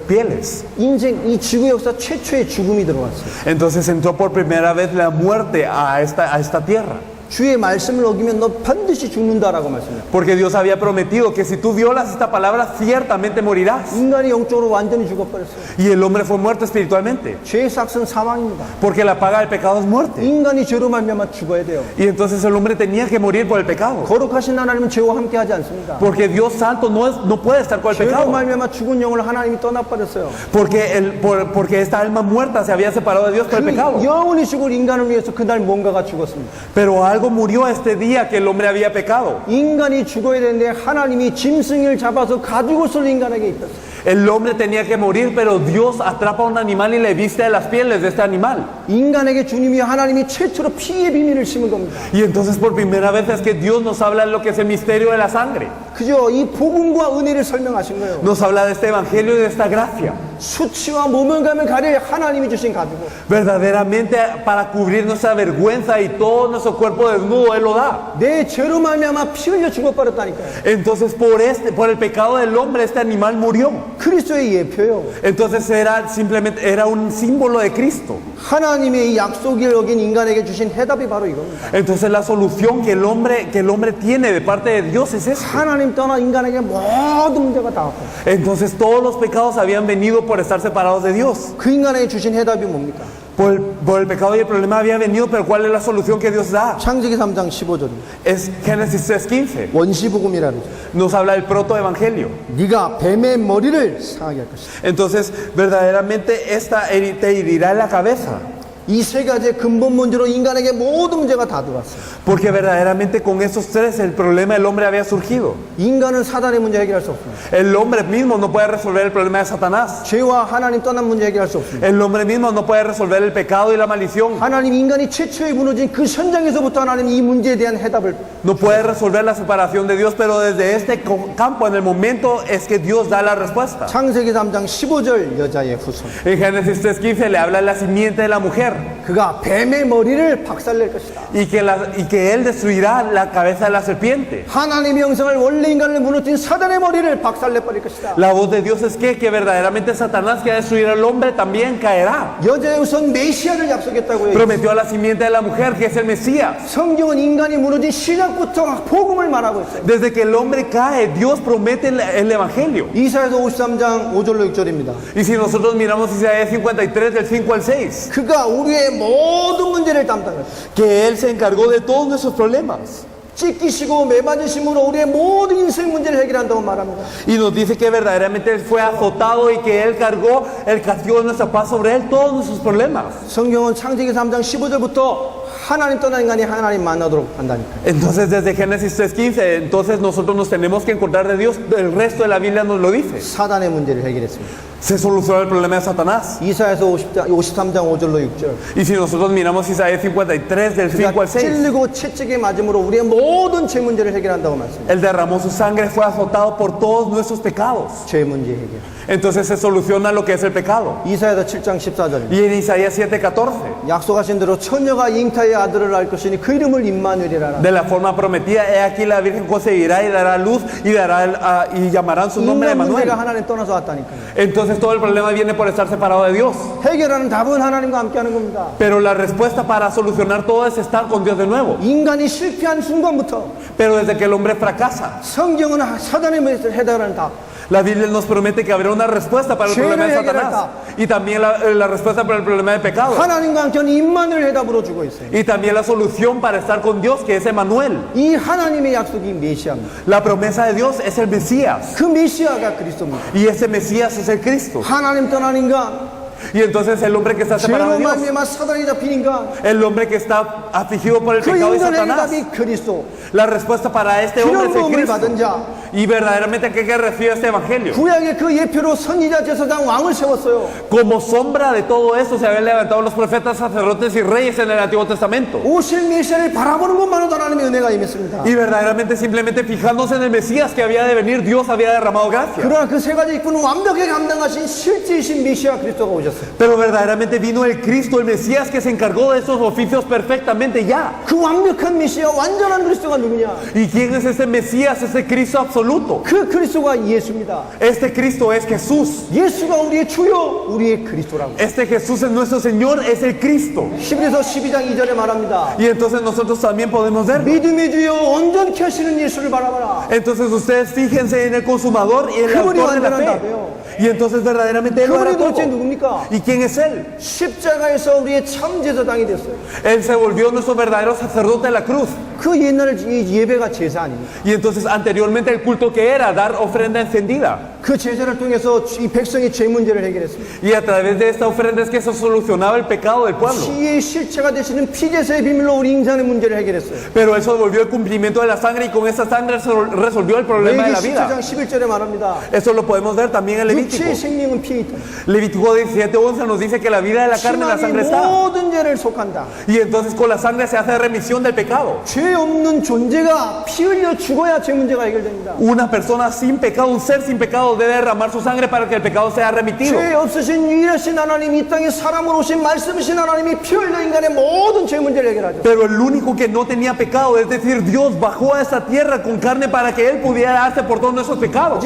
Speaker 2: pieles?
Speaker 1: 인생, 이 지구 역사 최초의 죽음이 들어왔어요.
Speaker 2: Entonces entró por primera vez la muerte a esta tierra.
Speaker 1: 주의 말씀을 어기면 너 반드시 죽는다라고 말씀해요.
Speaker 2: Porque Dios había prometido que si tú violas esta palabra, ciertamente morirás.
Speaker 1: 인간이 영적으로 완전히 죽어버렸어요.
Speaker 2: Y el hombre fue muerto espiritualmente.
Speaker 1: 죄의 삭은 사망입니다.
Speaker 2: Porque la paga del pecado es muerte.
Speaker 1: 인간이 죄로 말미암아 죽어야 돼요.
Speaker 2: Y entonces el hombre tenía que morir por el pecado.
Speaker 1: 거룩하신 하나님은 죄와 함께하지 않습니다.
Speaker 2: Porque Dios santo no puede estar con el
Speaker 1: 죄로
Speaker 2: pecado.
Speaker 1: 말미암아 죽은 영을 하나님이 떠나버렸어요.
Speaker 2: Porque esta alma muerta se había separado de Dios por el pecado.
Speaker 1: 그 영원히 죽을 인간을 위해서 그날 뭔가가 죽었습니다.
Speaker 2: Pero algo murió este día que el hombre había pecado.
Speaker 1: 인간이 죽어야 되는데 하나님이 짐승을 잡아서 가죽옷을 인간에게 입혔어요.
Speaker 2: El hombre tenía que morir, pero Dios atrapa a un animal y le viste de las pieles de este animal.
Speaker 1: 인간에게 주님이 하나님이 최초로 피의 비밀을 심은 겁니다.
Speaker 2: Y entonces por primera vez es que Dios nos habla de lo que es el misterio de la sangre.
Speaker 1: 그죠? 이 복음과 은혜를 설명하신 거예요.
Speaker 2: Nos habla de este evangelio y de esta gracia.
Speaker 1: 수치와 모멸감을 가릴 하나님이 주신 가죽옷.
Speaker 2: Verdaderamente para cubrir nuestra vergüenza y todo nuestro cuerpo desnudo, Él lo da.
Speaker 1: 내 죄로 말미암아 피 흘려 죽어버렸다니까요.
Speaker 2: Entonces por el pecado del hombre este animal murió.
Speaker 1: 그리스도의 예표요.
Speaker 2: Entonces era un símbolo de Cristo.
Speaker 1: 하나님의 이 약속을 어긴 인간에게 주신 해답이 바로 이겁니다.
Speaker 2: Entonces la solución que el hombre tiene de parte de Dios es esta.
Speaker 1: 하나님 떠나 인간에게 모든 문제가 다 왔고
Speaker 2: Entonces todos los pecados habían venido por estar separados de Dios.
Speaker 1: 그 인간에게 주신 해답이 뭡니까?
Speaker 2: Por el pecado y el problema había venido, pero ¿cuál es la solución que Dios da?
Speaker 1: 창세기 3장 15절입니다.
Speaker 2: Es Génesis 3:15.
Speaker 1: 원시복음이라 그러죠.
Speaker 2: Nos habla del protoevangelio.
Speaker 1: 네가 뱀의 머리를 상하게 할 것이다.
Speaker 2: Entonces, verdaderamente esta te herirá en la cabeza.
Speaker 1: 이 세 가지의 근본 문제로 인간에게 모든 문제가 다 들어왔어요.
Speaker 2: Porque verdaderamente con esos tres el problema del hombre había surgido.
Speaker 1: 인간은 사단의 문제 해결할 수 없습니다.
Speaker 2: El hombre mismo no puede resolver el problema de Satanás.
Speaker 1: 죄와 하나님 떠난 문제 해결할 수 없습니다.
Speaker 2: El hombre mismo no puede resolver el pecado y la maldición.
Speaker 1: 하나님 인간이 최초에 무너진 그 현장에서부터 하나님 이 문제에 대한 해답을
Speaker 2: No puede resolver la separación de Dios, pero desde este campo, en el momento, es que Dios da la respuesta.
Speaker 1: 창세기 3장 15절 여자의 후손.
Speaker 2: En Génesis 3:15 le habla de la simiente de la mujer
Speaker 1: 그가 뱀의 머리를 박살낼 것이다.
Speaker 2: y que él destruirá la cabeza de la serpiente.
Speaker 1: 하나님의 영성을 원래 인간을 무너뜨린 사단의 머리를 박살내 버릴 것이다.
Speaker 2: La voz de Dios es que verdaderamente Satanás que va a destruir al hombre también caerá.
Speaker 1: 여자의 후손 메시아를 약속했다고 해요.
Speaker 2: Prometió a la simiente de la mujer que es el Mesías.
Speaker 1: 성경은 인간이 무너진 시작부터 복음을 말하고 있어요.
Speaker 2: Desde que el hombre cae, Dios promete el Evangelio.
Speaker 1: 이사야서 53장 5절로 6절입니다.
Speaker 2: Y si nosotros miramos Isaías 53 del 5 al 6,
Speaker 1: 그가 우리의 모든 문제를 담당했어요.
Speaker 2: que Él se encargó de todos nuestros problemas.
Speaker 1: 찢기시고 매맞으심으로 우리의 모든 인생 문제를 해결한다고 말합니다.
Speaker 2: Y nos dice que verdaderamente Él fue azotado y que Él cargó el castigo de nuestra paz sobre Él, todos nuestros problemas.
Speaker 1: 성경은 창세기 3장 15절부터 하나님 떠난 인간이 하나님 만나도록 한다니까요.
Speaker 2: Entonces desde Génesis 3:15, entonces nosotros nos tenemos que encontrar de Dios, el resto de la Biblia nos lo dice.
Speaker 1: 사단의 문제를 해결했습니다.
Speaker 2: Se solucionó el problema de Satanás.
Speaker 1: 이사야서 53장 5절로 6절.
Speaker 2: Y si nosotros miramos Isaías 53 del 5 al 6,
Speaker 1: 찔리고 채찍에 맞음으로 우리의 모든 죄 문제를 해결한다고 말씀합니다.
Speaker 2: Él derramó su sangre, fue azotado por todos nuestros pecados.
Speaker 1: 죄 문제 해결.
Speaker 2: Entonces se soluciona lo que es el pecado.
Speaker 1: 이사야서 7장 14절입니다.
Speaker 2: Y en Isaías 7:14,
Speaker 1: 약속하신 대로 처녀가 잉타의 아들을 낳을 것이니 그 이름을 임마누엘이라.
Speaker 2: de la forma prometida, he aquí la Virgen concebirá y dará luz y llamarán su nombre
Speaker 1: 인간
Speaker 2: Emmanuel.
Speaker 1: 문제가 하나님 떠나서 왔다니까요.
Speaker 2: Entonces todo el problema viene por estar separado de Dios.
Speaker 1: 해결하는 답은 하나님과 함께하는 겁니다.
Speaker 2: Pero la respuesta para solucionar todo es estar con Dios de nuevo.
Speaker 1: 인간이 실패한 순간부터
Speaker 2: Pero desde que el hombre fracasa,
Speaker 1: 성경은 사단의 문제를 해결하는 답.
Speaker 2: la Biblia nos promete que habrá una respuesta para el problema de Satanás y también la respuesta para el problema del pecado
Speaker 1: 하나님과 함께하는 임마누엘 해답으로 주고 있어요.
Speaker 2: y también la solución para estar con Dios, que es Emmanuel.
Speaker 1: 이 하나님의 약속이 메시아입니다.
Speaker 2: La promesa de Dios es el Mesías
Speaker 1: 그 메시아가 그리스도입니다.
Speaker 2: y ese Mesías es el Cristo.
Speaker 1: 하나님 떠난 인간,
Speaker 2: Y entonces el hombre que está separado
Speaker 1: 죄로
Speaker 2: de Dios,
Speaker 1: 말미암아 사단이 잡힌 인간,
Speaker 2: el hombre que está afligido por el
Speaker 1: 그
Speaker 2: pecado de
Speaker 1: 인간의
Speaker 2: Satanás,
Speaker 1: 해답이 그리스도.
Speaker 2: la respuesta para este hombre es el
Speaker 1: 기름부음을 받은
Speaker 2: Cristo.
Speaker 1: 자,
Speaker 2: Y verdaderamente aquel que recibe este evangelio.
Speaker 1: 구약의 그 예표로 선지자, 제사장, 왕을 세웠어요.
Speaker 2: Como sombra de todo esto se habían levantado los profetas, sacerdotes y reyes en el Antiguo Testamento.
Speaker 1: 오실 메시아를 바라보는 것만으로도 하나님의 은혜가 임했습니다.
Speaker 2: Y verdaderamente simplemente fijándose en el Mesías que había de venir, Dios había derramado gracia.
Speaker 1: 그러나 그 세 가지 입구는 완벽하게 감당하신 실제이신 메시아 그리스도가 오셨어요.
Speaker 2: Pero verdaderamente vino el Cristo, el Mesías, que se encargó de esos oficios perfectamente ya.
Speaker 1: 그 완벽한 메시아, 완전한 그리스도가 누구냐?
Speaker 2: ¿Y quién es ese Mesías, ese Cristo absoluto?
Speaker 1: 그 그리스도가 예수입니다.
Speaker 2: Este Cristo es Jesús.
Speaker 1: 예수가 우리의 주요, 우리의 그리스도라고.
Speaker 2: Este Jesús es nuestro Señor, es el Cristo.
Speaker 1: 히브리서 12장 2절에 말합니다.
Speaker 2: Y entonces nosotros también podemos ver.
Speaker 1: 믿음의 주요 온전케 하시는 예수를 바라봐라.
Speaker 2: Entonces ustedes fíjense en el consumador y el
Speaker 1: 그분이
Speaker 2: autor de la
Speaker 1: 완전한
Speaker 2: fe.
Speaker 1: 답이에요.
Speaker 2: Y entonces verdaderamente Él lo hará
Speaker 1: 그분이 도대체
Speaker 2: todo.
Speaker 1: 누굽니까?
Speaker 2: ¿Y quién es Él?
Speaker 1: 십자가에서 우리의 참 제사장이 됐어요.
Speaker 2: Él se volvió nuestro verdadero sacerdote de la cruz.
Speaker 1: 그 옛날에 이 예배가 제사 아닙니까?
Speaker 2: Y entonces anteriormente el culto que era dar ofrenda encendida.
Speaker 1: 그 제사를 통해서 이 백성의 죄 문제를 해결했습니다.
Speaker 2: Y a través de esta ofrenda es que se solucionaba el pecado del pueblo.
Speaker 1: 피의 실체가 되시는 피제사의 비밀로 우리 인간의 문제를 해결했어요.
Speaker 2: Pero eso volvió el cumplimiento de la sangre y con esa sangre se resolvió el problema de
Speaker 1: 레위기
Speaker 2: la vida.
Speaker 1: 17장 11절에 말합니다.
Speaker 2: Eso lo podemos ver también en Levítico.
Speaker 1: 육체의 생명은 피에 있다.
Speaker 2: Levítico 17:11 nos dice que la vida de la carne en la
Speaker 1: 신앙이
Speaker 2: sangre está.
Speaker 1: 모든 죄를 속한다.
Speaker 2: Y entonces con la sangre se hace remisión del pecado.
Speaker 1: 죄 없는 존재가 피 흘려 죽어야 죄 문제가 해결됩니다.
Speaker 2: Una persona sin pecado, un ser sin pecado debe derramar su sangre para que el pecado sea remitido.
Speaker 1: 죄 없으신 유일하신 하나님, 이 땅에 사람으로 오신 말씀이신 하나님이 피 흘려 인간의 모든 죄 문제를 해결하죠.
Speaker 2: Pero el único que no tenía pecado, es decir, Dios bajó a esta tierra con carne para que Él pudiera darse por todos nuestros pecados.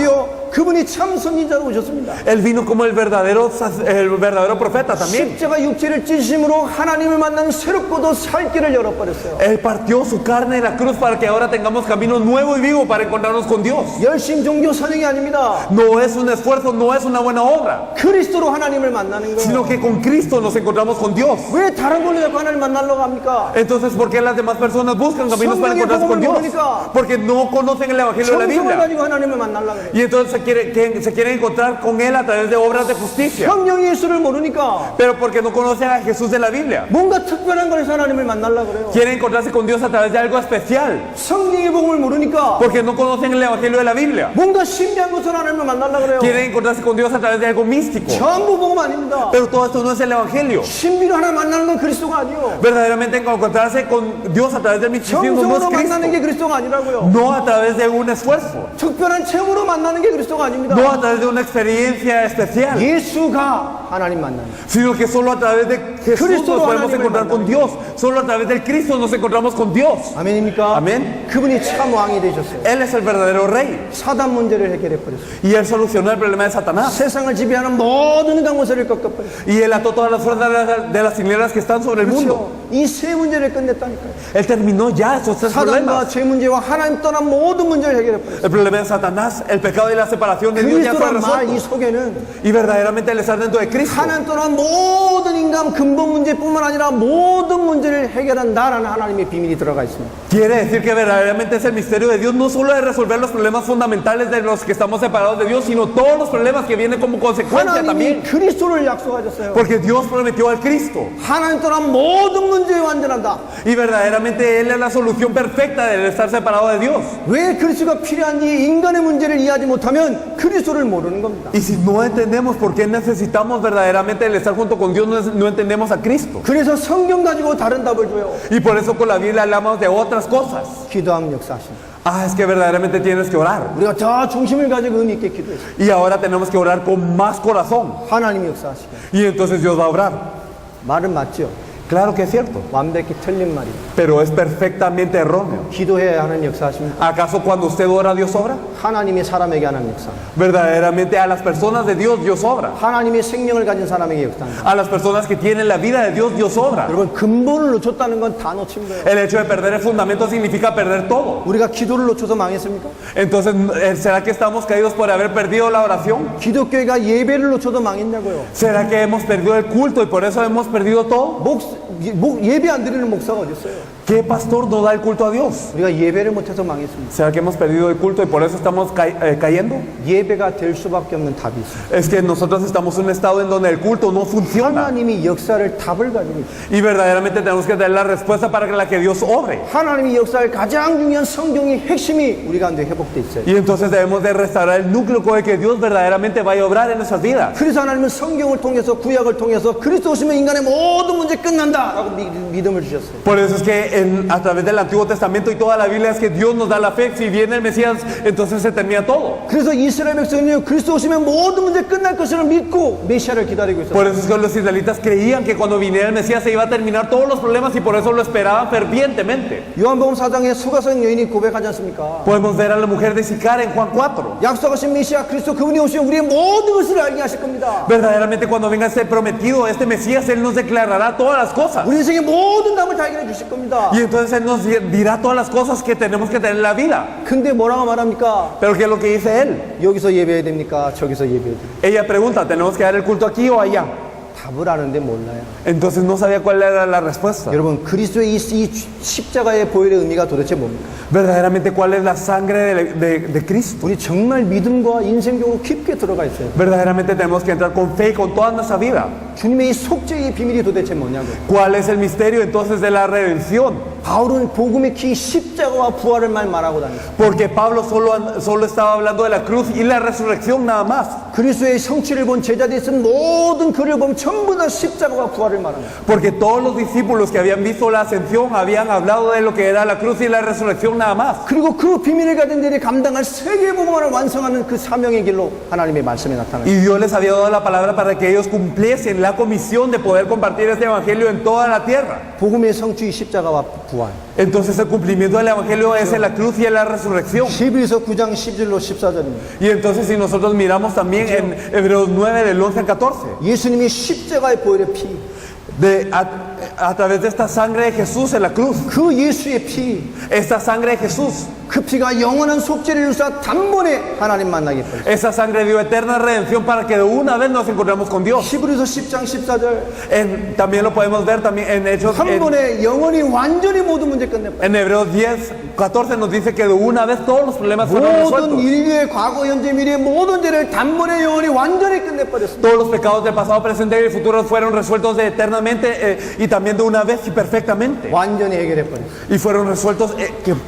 Speaker 1: 그분이 참 선지자로 오셨습니다.
Speaker 2: Él vino como el verdadero profeta también.
Speaker 1: 십자가 육체를 찢으심으로 하나님을 만나는 새롭고도 살 길을 열어버렸어요.
Speaker 2: Él partió su carne en la cruz para que ahora tengamos camino nuevo y vivo para encontrarnos con Dios.
Speaker 1: 열심 종교 사역이 아닙니다.
Speaker 2: No es un esfuerzo, no es una buena obra,
Speaker 1: 그리스도로 하나님을 만나는 거예요.
Speaker 2: sino que con Cristo nos encontramos con Dios.
Speaker 1: 왜 다른 걸로 자꾸 하나님 만나려고 합니까?
Speaker 2: Entonces, ¿por qué las demás personas buscan caminos para encontrarse con Dios? Porque no conocen el Evangelio de la
Speaker 1: 성경을
Speaker 2: Biblia.
Speaker 1: 가지고 하나님을 만나려고 그래요.
Speaker 2: Y entonces se quieren encontrar con Él a través de obras de justicia.
Speaker 1: 성령 예수를 모르니까
Speaker 2: Pero porque no conocen a Jesús de la Biblia.
Speaker 1: 뭔가 특별한 거에서 하나님을 만나려고 그래요.
Speaker 2: Quieren encontrarse con Dios a través de algo especial.
Speaker 1: 성경의 복음을 모르니까
Speaker 2: Porque no conocen el Evangelio de la Biblia.
Speaker 1: 뭔가 신비한 것으로 하나님을 만나려고 그래요.
Speaker 2: Quieren encontrarse con Dios a través de algo místico.
Speaker 1: 전부 복음 아닙니다.
Speaker 2: Pero todo esto no es el Evangelio.
Speaker 1: 신비로 하나님 만나는 건 그리스도가 아니요.
Speaker 2: Verdaderamente encontrarse con Dios a través del misticismo no es
Speaker 1: 정성으로 만나는 게
Speaker 2: Cristo.
Speaker 1: 그리스도가 아니라고요.
Speaker 2: No a través de un esfuerzo.
Speaker 1: 특별한 체험으로 만나는 게 그리스도가 아닙니다.
Speaker 2: No a través de una experiencia especial.
Speaker 1: 예수가 하나님 만나는 거예요.
Speaker 2: Sino que solo a través de Jesús
Speaker 1: Cristo
Speaker 2: nos podemos
Speaker 1: 하나님을
Speaker 2: encontrar con Dios. Solo a través del Cristo nos encontramos con Dios.
Speaker 1: 아멘입니까?
Speaker 2: 아멘.
Speaker 1: 그분이 참 왕이 되셨어요.
Speaker 2: Él es el verdadero rey.
Speaker 1: 사단 문제를 해결해 버렸어요.
Speaker 2: Y Él solucionó el problema de Satanás.
Speaker 1: 세상을 지배하는 모든 강물세를 꺾어버렸어요.
Speaker 2: Y Él ató todas las fuerzas de las tinieblas que están sobre el mundo.
Speaker 1: 이 세 문제를 끝냈다니까요.
Speaker 2: Él terminó ya esos tres problemas.
Speaker 1: 사단과 죄 문제와 하나님 떠난 모든 문제를 해결해 버렸어요.
Speaker 2: El problema de Satanás, el pecado y la separación de Dios ya fue
Speaker 1: 그리스도란 말 이
Speaker 2: resuelto.
Speaker 1: 속에는
Speaker 2: Y verdaderamente Él está dentro de Cristo.
Speaker 1: 하나님 떠난 모든 인간 근본 문제뿐만 아니라 모든 문제를 해결한다라는 하나님의 비밀이 들어가 있습니다.
Speaker 2: Quiere decir que verdaderamente es el misterio de Dios, no solo de resolver los problemas fundamentales de los que estamos separados de Dios, sino todos los problemas que vienen como consecuencia
Speaker 1: 하나님이
Speaker 2: también.
Speaker 1: 그리스도를 약속하셨어요.
Speaker 2: Porque Dios prometió al Cristo.
Speaker 1: 하나님 떠난 모든 문제에 완전한다.
Speaker 2: Y verdaderamente Él es la solución perfecta del estar separado de Dios.
Speaker 1: 왜 그리스도가 필요한지 인간의 문제를 이해하지 못하면 그리스도를 모르는 겁니다.
Speaker 2: Y si no entendemos por qué necesitamos verdaderamente el estar junto con Dios, no entendemos a Cristo.
Speaker 1: 그래서 성경 가지고 다른 답을 줘요.
Speaker 2: Y por eso con la Biblia hablamos de otras cosas.
Speaker 1: 기도하면 역사하십니다.
Speaker 2: Ah, es que verdaderamente tienes que orar.
Speaker 1: 우리가 더 중심을 가지고 의미 있게 기도해서
Speaker 2: Y ahora tenemos que orar con más corazón.
Speaker 1: 하나님이 역사하시고
Speaker 2: Y entonces Dios va a obrar.
Speaker 1: 말은 맞죠.
Speaker 2: Claro que es cierto,
Speaker 1: 완벽히 틀린 말이에요.
Speaker 2: pero es perfectamente erróneo.
Speaker 1: 기도해야 하나님 역사하십니까?
Speaker 2: ¿Acaso cuando usted ora Dios obra?
Speaker 1: 하나님이 사람에게 하는 역사.
Speaker 2: Verdaderamente a las personas de Dios Dios obra.
Speaker 1: 하나님이 생명을 가진 사람에게 역사합니다.
Speaker 2: A las personas que tienen la vida de Dios Dios obra.
Speaker 1: 여러분 근본을 놓쳤다는 건 다 놓친 거예요.
Speaker 2: El hecho de perder el fundamento significa perder todo.
Speaker 1: 우리가 기도를 놓쳐서 망했습니까?
Speaker 2: Entonces, ¿será que estamos caídos por haber perdido la oración?
Speaker 1: 기독교회가 예배를 놓쳐도 망했냐고요.
Speaker 2: ¿Será que hemos perdido el culto y por eso hemos perdido todo?
Speaker 1: 예배 안 드리는 목사가 어디 있어요?
Speaker 2: ¿Qué pastor no da el culto a Dios?
Speaker 1: 우리가 예배를 못해서 망했습니다.
Speaker 2: ¿Será que hemos perdido el culto y por eso estamos cayendo?
Speaker 1: 예배가 될 수밖에 없는 답이 있습니다.
Speaker 2: Es que nosotros estamos en un estado en donde el culto no funciona.
Speaker 1: 하나님이 역사를 답을 가지고 있어요.
Speaker 2: Y verdaderamente tenemos que dar la respuesta para la que Dios obre.
Speaker 1: 하나님이 역사를 가장 중요한 성경의 핵심이 우리 가운데 회복돼 있어요.
Speaker 2: Y entonces debemos de restaurar el núcleo con el que Dios verdaderamente va a obrar en nuestras vidas.
Speaker 1: 그래서 하나님은 성경을 통해서 구약을 통해서 그리스도 오시면 인간의 모든 문제 끝난다라고 믿음을 주셨어요.
Speaker 2: Por eso es que a través del Antiguo Testamento y toda la Biblia es que Dios nos da la fe. Si viene el Mesías, entonces se termina todo.
Speaker 1: 그래서 이스라엘 백성은 그리스도 오시면 모든 문제 끝날 것을 믿고 메시아를 기다리고 있었어요.
Speaker 2: Por eso es que los israelitas creían que cuando viniera el Mesías se iba a terminar todos los problemas y por eso lo esperaban fervientemente.
Speaker 1: 요한복음 4장에 수가성 여인이 고백하지 않습니까?
Speaker 2: Podemos ver a la mujer de Sicar en Juan 4.
Speaker 1: 약속하신 메시아 그리스도 그분이 오시면 우리의 모든 것을 알게 하실 겁니다.
Speaker 2: Verdaderamente cuando venga este prometido, este Mesías, Él nos declarará todas las cosas.
Speaker 1: 우리 인생의 모든 답을 다 해결해 주실 겁니다.
Speaker 2: Y entonces Él nos dirá todas las cosas que tenemos que tener en la vida.
Speaker 1: 근데 뭐라고 말합니까?
Speaker 2: Pero ¿qué es lo que dice Él?
Speaker 1: 여기서 예배해야 됩니까? 저기서 예배해야 됩니까?
Speaker 2: Ella pregunta, ¿tenemos que dar el culto aquí o allá?
Speaker 1: 답을 아는데 몰라요.
Speaker 2: Entonces no sabía cuál era la respuesta.
Speaker 1: 여러분 그리스도의 이 십자가의 보혈의 의미가 도대체 뭡니까?
Speaker 2: Verdaderamente cuál es la sangre de Cristo.
Speaker 1: 우리 정말 믿음과 인생적으로 깊게 들어가 있어요.
Speaker 2: Verdaderamente tenemos que entrar con fe y con toda nuestra vida.
Speaker 1: 주님의 이 속죄의 비밀이 도대체 뭐냐고요.
Speaker 2: ¿Cuál es el misterio entonces de la redención?
Speaker 1: 바울은 복음의 키 십자가와 부활을 말하고 다녔어요.
Speaker 2: Porque Pablo solo estaba hablando de la cruz y la resurrección nada más.
Speaker 1: 그리스도의 성취를 본 제자들이 쓴 모든 글을 보면 전부 다 십자가와 부활을 말합니다.
Speaker 2: Porque todos los discípulos que habían visto la ascensión habían hablado de lo que era la cruz y la resurrección nada más.
Speaker 1: 그리고 그 비밀을 가진 자들이 감당할 세계 복음을 완성하는 그 사명의 길로 하나님의 말씀이 나타나요.
Speaker 2: Y Dios les había dado la palabra para que ellos cumpliesen la comisión de poder compartir este evangelio en toda la tierra.
Speaker 1: 복음의 성취 십자가와 부활.
Speaker 2: Entonces el cumplimiento del evangelio es en la cruz y en la resurrección.
Speaker 1: 히브리서 9장 10절로 14절입니다.
Speaker 2: Y entonces si nosotros miramos también en Hebreos 9 del 11 al 14.
Speaker 1: 예수님이 십자가의 보혈의 피,
Speaker 2: A través de esta sangre de Jesús en la cruz,
Speaker 1: 그 예수의 피,
Speaker 2: esta sangre de Jesús,
Speaker 1: 그 피가 영원한 속죄를 이루사 단번에 하나님 만나게 했어요.
Speaker 2: esa sangre dio eterna redención para que de una vez nos encontremos con Dios.
Speaker 1: 히브리서 10장 14절
Speaker 2: También lo podemos ver también en Hechos,
Speaker 1: 한 번에 영원히 완전히 모든 문제 끝냈어요.
Speaker 2: en Hebreos 10, 14 nos dice que de una vez todos los problemas fueron
Speaker 1: 모든
Speaker 2: resueltos.
Speaker 1: 인류의 과거, 현재, 미래의 모든 죄를 단번에 영원히 완전히 끝내버렸습니다.
Speaker 2: Todos los pecados del pasado, presente y futuro fueron resueltos eternamente y también de una vez y perfectamente.
Speaker 1: 완전히 해결해버렸어요.
Speaker 2: Y fueron resueltos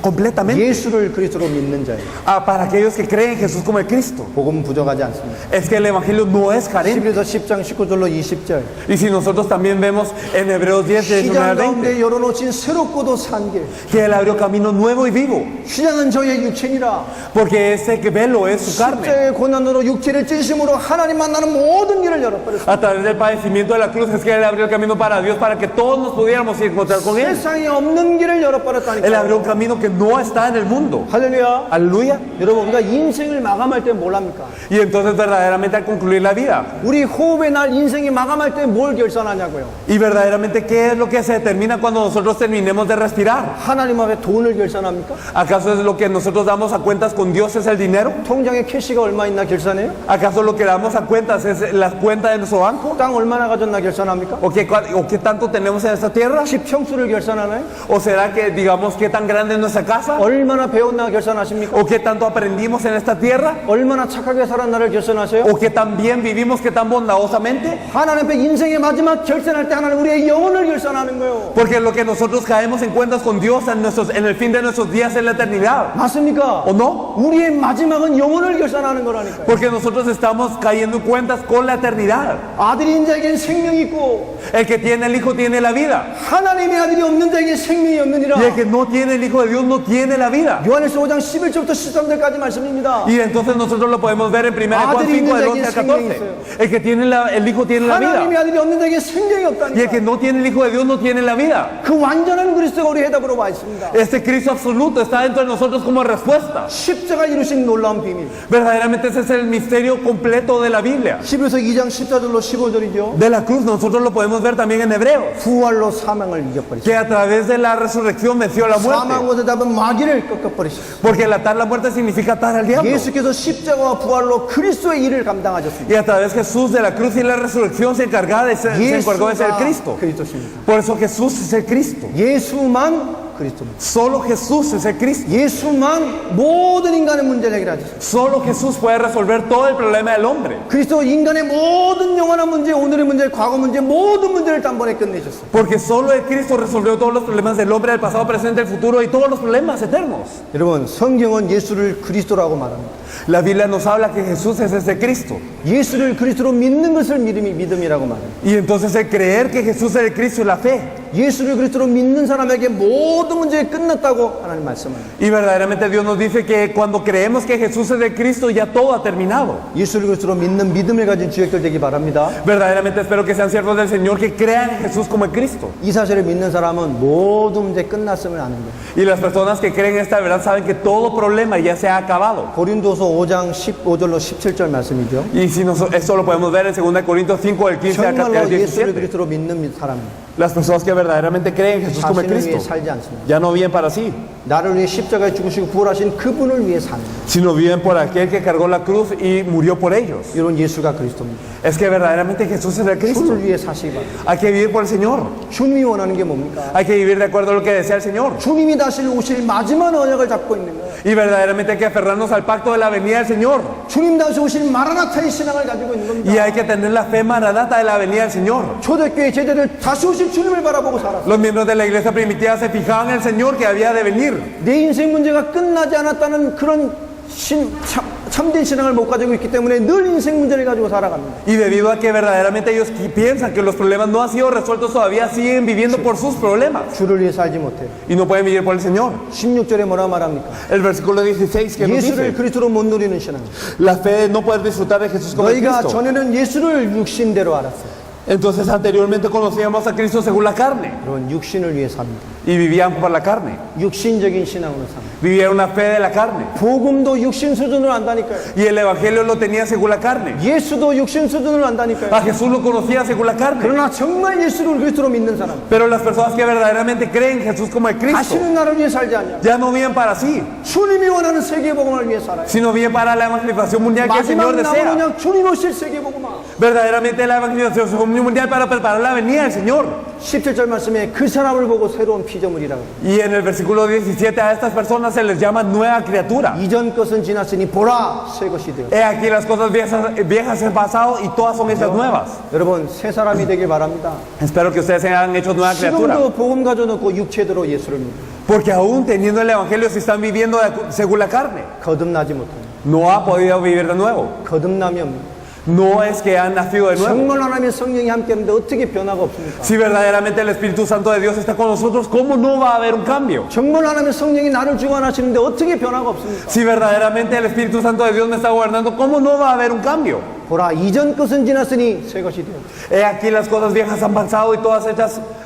Speaker 2: completamente.
Speaker 1: 예수를 그리스도로 믿는 자예요.
Speaker 2: Para aquellos que creen en Jesús como el Cristo.
Speaker 1: 복음은 부족하지 않습니다.
Speaker 2: Es que el Evangelio no es carente.
Speaker 1: 히브리서 10장 19절로 20절
Speaker 2: Y si nosotros también vemos en Hebreos 10, 19
Speaker 1: 휘장
Speaker 2: al 20,
Speaker 1: 가운데 열어놓으신 새롭고도 산 길.
Speaker 2: que Él abrió camino nuevo y vivo.
Speaker 1: 휘장은 저의 육체니라.
Speaker 2: Porque ese velo es su carne.
Speaker 1: 십자가의 고난으로 육체를 찢으심으로 하나님 만나는 모든 길을 열어버렸습니다.
Speaker 2: A través del padecimiento de la cruz es que Él abrió el camino para Dios, para que todos nos pudiéramos encontrar con Él.
Speaker 1: 세상에 없는 길을
Speaker 2: Él
Speaker 1: 열어버렸다니까.
Speaker 2: abrió un camino que no está en el mundo.
Speaker 1: 할렐루야.
Speaker 2: Aleluya.
Speaker 1: 여러분 우리가 인생을 마감할 때 뭘 합니까?
Speaker 2: Y entonces verdaderamente al concluir la vida,
Speaker 1: 우리 호흡의 날 인생이 마감할 때 뭘 결산하냐고요.
Speaker 2: y verdaderamente qué es lo que se determina cuando nosotros terminemos de respirar.
Speaker 1: 하나님 앞에 돈을 결산합니까?
Speaker 2: ¿Acaso es lo que nosotros damos a cuentas con Dios es el dinero?
Speaker 1: 통장에 캐시가 얼마 있나 결산해요?
Speaker 2: ¿Acaso lo que damos a cuentas es la cuenta de nuestro banco?
Speaker 1: 땅 얼마나 가졌나 결산합니까?
Speaker 2: ¿O qué tanto tenemos en esta tierra?
Speaker 1: 집 평수를 결산하나요?
Speaker 2: ¿O será que digamos qué tan grande es nuestra casa?
Speaker 1: 얼마나 배웠나 결산하십니까?
Speaker 2: ¿O qué tanto aprendimos en esta tierra?
Speaker 1: 얼마나 착하게 살았나를 결산하세요?
Speaker 2: ¿O qué tan bien vivimos, qué tan bondadosamente?
Speaker 1: 하나님 앞에 인생의 마지막 결산할 때 하나님 우리의 영혼을 결산하는 거예요.
Speaker 2: Porque lo que nosotros caemos en cuentas con Dios en el fin de nuestros días en la eternidad.
Speaker 1: 맞습니까?
Speaker 2: ¿O no?
Speaker 1: 우리의 마지막은 영혼을 결산하는 거라니까요.
Speaker 2: Porque nosotros estamos cayendo en cuentas con la eternidad.
Speaker 1: 아들이 있는 자에겐 생명이 있고
Speaker 2: El que tiene el Hijo tiene la vida.
Speaker 1: 하나님의 아들이 없는 자에겐 생명이 없느니라.
Speaker 2: Y el que no tiene el Hijo de Dios no tiene la vida.
Speaker 1: 요한일서 5장 11절부터 13절까지 말씀입니다.
Speaker 2: Y entonces nosotros lo podemos ver en 1 Juan
Speaker 1: 아들이
Speaker 2: 5
Speaker 1: 있는
Speaker 2: del
Speaker 1: 자에게
Speaker 2: 11 al
Speaker 1: 생명이
Speaker 2: 14.
Speaker 1: 있어요.
Speaker 2: El que tiene el Hijo tiene la
Speaker 1: 하나님의
Speaker 2: vida.
Speaker 1: 아들이 없는 자에게 생명이
Speaker 2: Y el
Speaker 1: 없다니까.
Speaker 2: que no tiene el Hijo de Dios no tiene la vida.
Speaker 1: 그 완전한 그리스도가 우리 해답으로 와 있습니다.
Speaker 2: Este Cristo absoluto está dentro de nosotros como respuesta.
Speaker 1: 십자가 이루신 놀라운 비밀.
Speaker 2: Verdaderamente ese es el misterio completo de la Biblia.
Speaker 1: 히브리서 2장 14절로 15절이죠.
Speaker 2: De la cruz nosotros lo podemos ver también en Hebreos.
Speaker 1: 부활로 사망을 이겨버리셨어요.
Speaker 2: Que a través de la resurrección venció la muerte.
Speaker 1: 사망으로 잡은 마귀를 꺾어버리셨어요.
Speaker 2: Porque el atar la muerte significa atar al diablo.
Speaker 1: 예수께서 십자가와 부활로 그리스도의 일을 감당하셨습니다.
Speaker 2: Y a través de Jesús de la cruz y la resurrección se encargó de ser Cristo.
Speaker 1: 그리스도십니다.
Speaker 2: Por eso Jesús es el Cristo.
Speaker 1: 예수만 그리스도입니다.
Speaker 2: Solo Jesús es el Cristo.
Speaker 1: 예수만 모든 인간의 문제를 해결하셨습니다.
Speaker 2: Solo Jesús puede resolver todo el problema del hombre.
Speaker 1: 그리스도 인간의 모든 영원한 문제, 오늘의 문제, 과거 문제, 모든 문제를 단번에 끝내셨어요.
Speaker 2: Porque solo el Cristo resolvió todos los problemas del hombre, del pasado, presente, del futuro y todos los problemas eternos.
Speaker 1: 여러분, 성경은 예수를 그리스도라고 말합니다.
Speaker 2: La Biblia nos habla que Jesús es ese Cristo.
Speaker 1: 예수를 그리스도로 믿는 것을 믿음이라고 말해요.
Speaker 2: Y entonces el creer que Jesús es el Cristo es la fe.
Speaker 1: 예수를 그리스도로 믿는 사람에게 모든 문제가 끝났다고 하나님 말씀합니다.
Speaker 2: Y verdaderamente Dios nos dice que cuando creemos que Jesús es el Cristo ya todo ha terminado.
Speaker 1: 예수를 그리스도로 믿는 믿음을 가진 주역들 되기 바랍니다.
Speaker 2: Verdaderamente espero que sean siervos del Señor que crean en Jesús como el Cristo.
Speaker 1: 이 사실을 믿는 사람은 모든 문제 끝났음을 아는 거예요.
Speaker 2: Y las personas que creen esta verdad saben que todo problema ya se ha acabado.
Speaker 1: 고린도서 5장 15절로 17절 말씀이죠.
Speaker 2: Y si esto lo podemos ver en 2 Corintios 5 del 15 al
Speaker 1: 정말로 예수를
Speaker 2: 17.
Speaker 1: 그리스도로 믿는 사람입니다.
Speaker 2: Las personas que verdaderamente creen en Jesús como el
Speaker 1: 자신을 위해
Speaker 2: Cristo
Speaker 1: 살지 않습니다.
Speaker 2: ya no viven para sí,
Speaker 1: 나를 위해 십자가에 죽으시고 부활하신 그분을 위해 사는 거예요.
Speaker 2: sino viven por aquel que cargó la cruz y murió por ellos.
Speaker 1: 이런 예수가 그리스도입니다.
Speaker 2: Es que verdaderamente Jesús es el Cristo.
Speaker 1: 주를 위해 사시기 바랍니다.
Speaker 2: Hay que vivir por el Señor.
Speaker 1: 주님이 원하는 게 뭡니까?
Speaker 2: Hay que vivir de acuerdo a lo que desea el Señor.
Speaker 1: 주님이 다시 오실 마지막 언약을 잡고 있는 거예요.
Speaker 2: Y verdaderamente hay que aferrarnos al pacto de la venida del Señor.
Speaker 1: 주님 다시 오실 마라나타의 신앙을 가지고 있는 겁니다.
Speaker 2: Y hay que tener la fe maranata de la venida del Señor.
Speaker 1: 초대교회 제자들 다시 오실 주님을 바라보고 살았어요.
Speaker 2: Los miembros de la iglesia primitiva se fijaban en el Señor que había de venir.
Speaker 1: 내 인생 문제가 끝나지 않았다는 그런 참된 신앙을 못 가지고 있기 때문에 늘 인생 문제를 가지고 살아갑니다.
Speaker 2: Y debido a que verdaderamente ellos piensan que los problemas no han sido resueltos todavía, siguen viviendo por sus problemas.
Speaker 1: 주를 위해 살지 못해요.
Speaker 2: Y no pueden vivir por el Señor.
Speaker 1: 16절에 뭐라 말합니까?
Speaker 2: El versículo 16 que nos
Speaker 1: 예수를
Speaker 2: dice,
Speaker 1: 그리스도로 못 누리는 신앙.
Speaker 2: la fe de no poder disfrutar de Jesús como el
Speaker 1: 너희가
Speaker 2: Cristo.
Speaker 1: 전에는 예수를 육신대로 알았어요.
Speaker 2: Entonces anteriormente conocíamos a Cristo según la carne
Speaker 1: 여러분 육신을 위해 삽니다.
Speaker 2: y vivían por la carne.
Speaker 1: 육신적인 신앙으로 삽니다.
Speaker 2: Vivían una fe de la carne.
Speaker 1: 복음도 육신 수준으로 안다니까요.
Speaker 2: Y el evangelio lo tenía según la carne.
Speaker 1: 예수도 육신 수준으로 안다니까요.
Speaker 2: A Jesús lo conocía según la carne.
Speaker 1: 그러나 정말 예수를 그리스도로 믿는 사람,
Speaker 2: Pero las personas que verdaderamente creen en Jesús como el Cristo
Speaker 1: 다시는 나를 위해 살지 않냐.
Speaker 2: ya no viven para sí,
Speaker 1: 주님이 원하는 세계 복음을 위해 살아요.
Speaker 2: sino viven para la evangelización mundial que el
Speaker 1: 마지막
Speaker 2: Señor
Speaker 1: 남은
Speaker 2: desea.
Speaker 1: 언약 주님 오실 세계 복음아.
Speaker 2: Verdaderamente la evangelización mundial para preparar la venida del Señor.
Speaker 1: 17절 말씀에 그 사람을 보고 새로운 피조물이라고.
Speaker 2: Y en el versículo 17 a estas personas se les llama nueva criatura.
Speaker 1: 이전 것은 지났으니 보라 새 것이 되었다.
Speaker 2: He aquí las cosas viejas han pasado y todas son hechas nuevas.
Speaker 1: 여러분 새 사람이 되길 바랍니다.
Speaker 2: Espero que ustedes sean hechos nueva criatura.
Speaker 1: 지금도 복음 가져놓고 육체대로 예수를 믿는
Speaker 2: Porque aún teniendo el evangelio, si están viviendo según la carne,
Speaker 1: 거듭나지 못합니다.
Speaker 2: no ha podido vivir de nuevo.
Speaker 1: 거듭남이 없니다.
Speaker 2: No es que han nacido de nuevo.
Speaker 1: 정말 하나님의 성령이 함께 하는데 어떻게 변화가 없습니까?
Speaker 2: Si verdaderamente el Espíritu Santo de Dios está con nosotros, ¿cómo no va a haber un cambio?
Speaker 1: 정말 하나님의 성령이 나를 주관하시는데 어떻게 변화가 없습니까?
Speaker 2: Si verdaderamente el Espíritu Santo de Dios me está gobernando, ¿cómo no va a haber un cambio?
Speaker 1: 보라 이전 것은 지났으니 새 것이 되었다.
Speaker 2: He aquí las cosas viejas han pasado y todas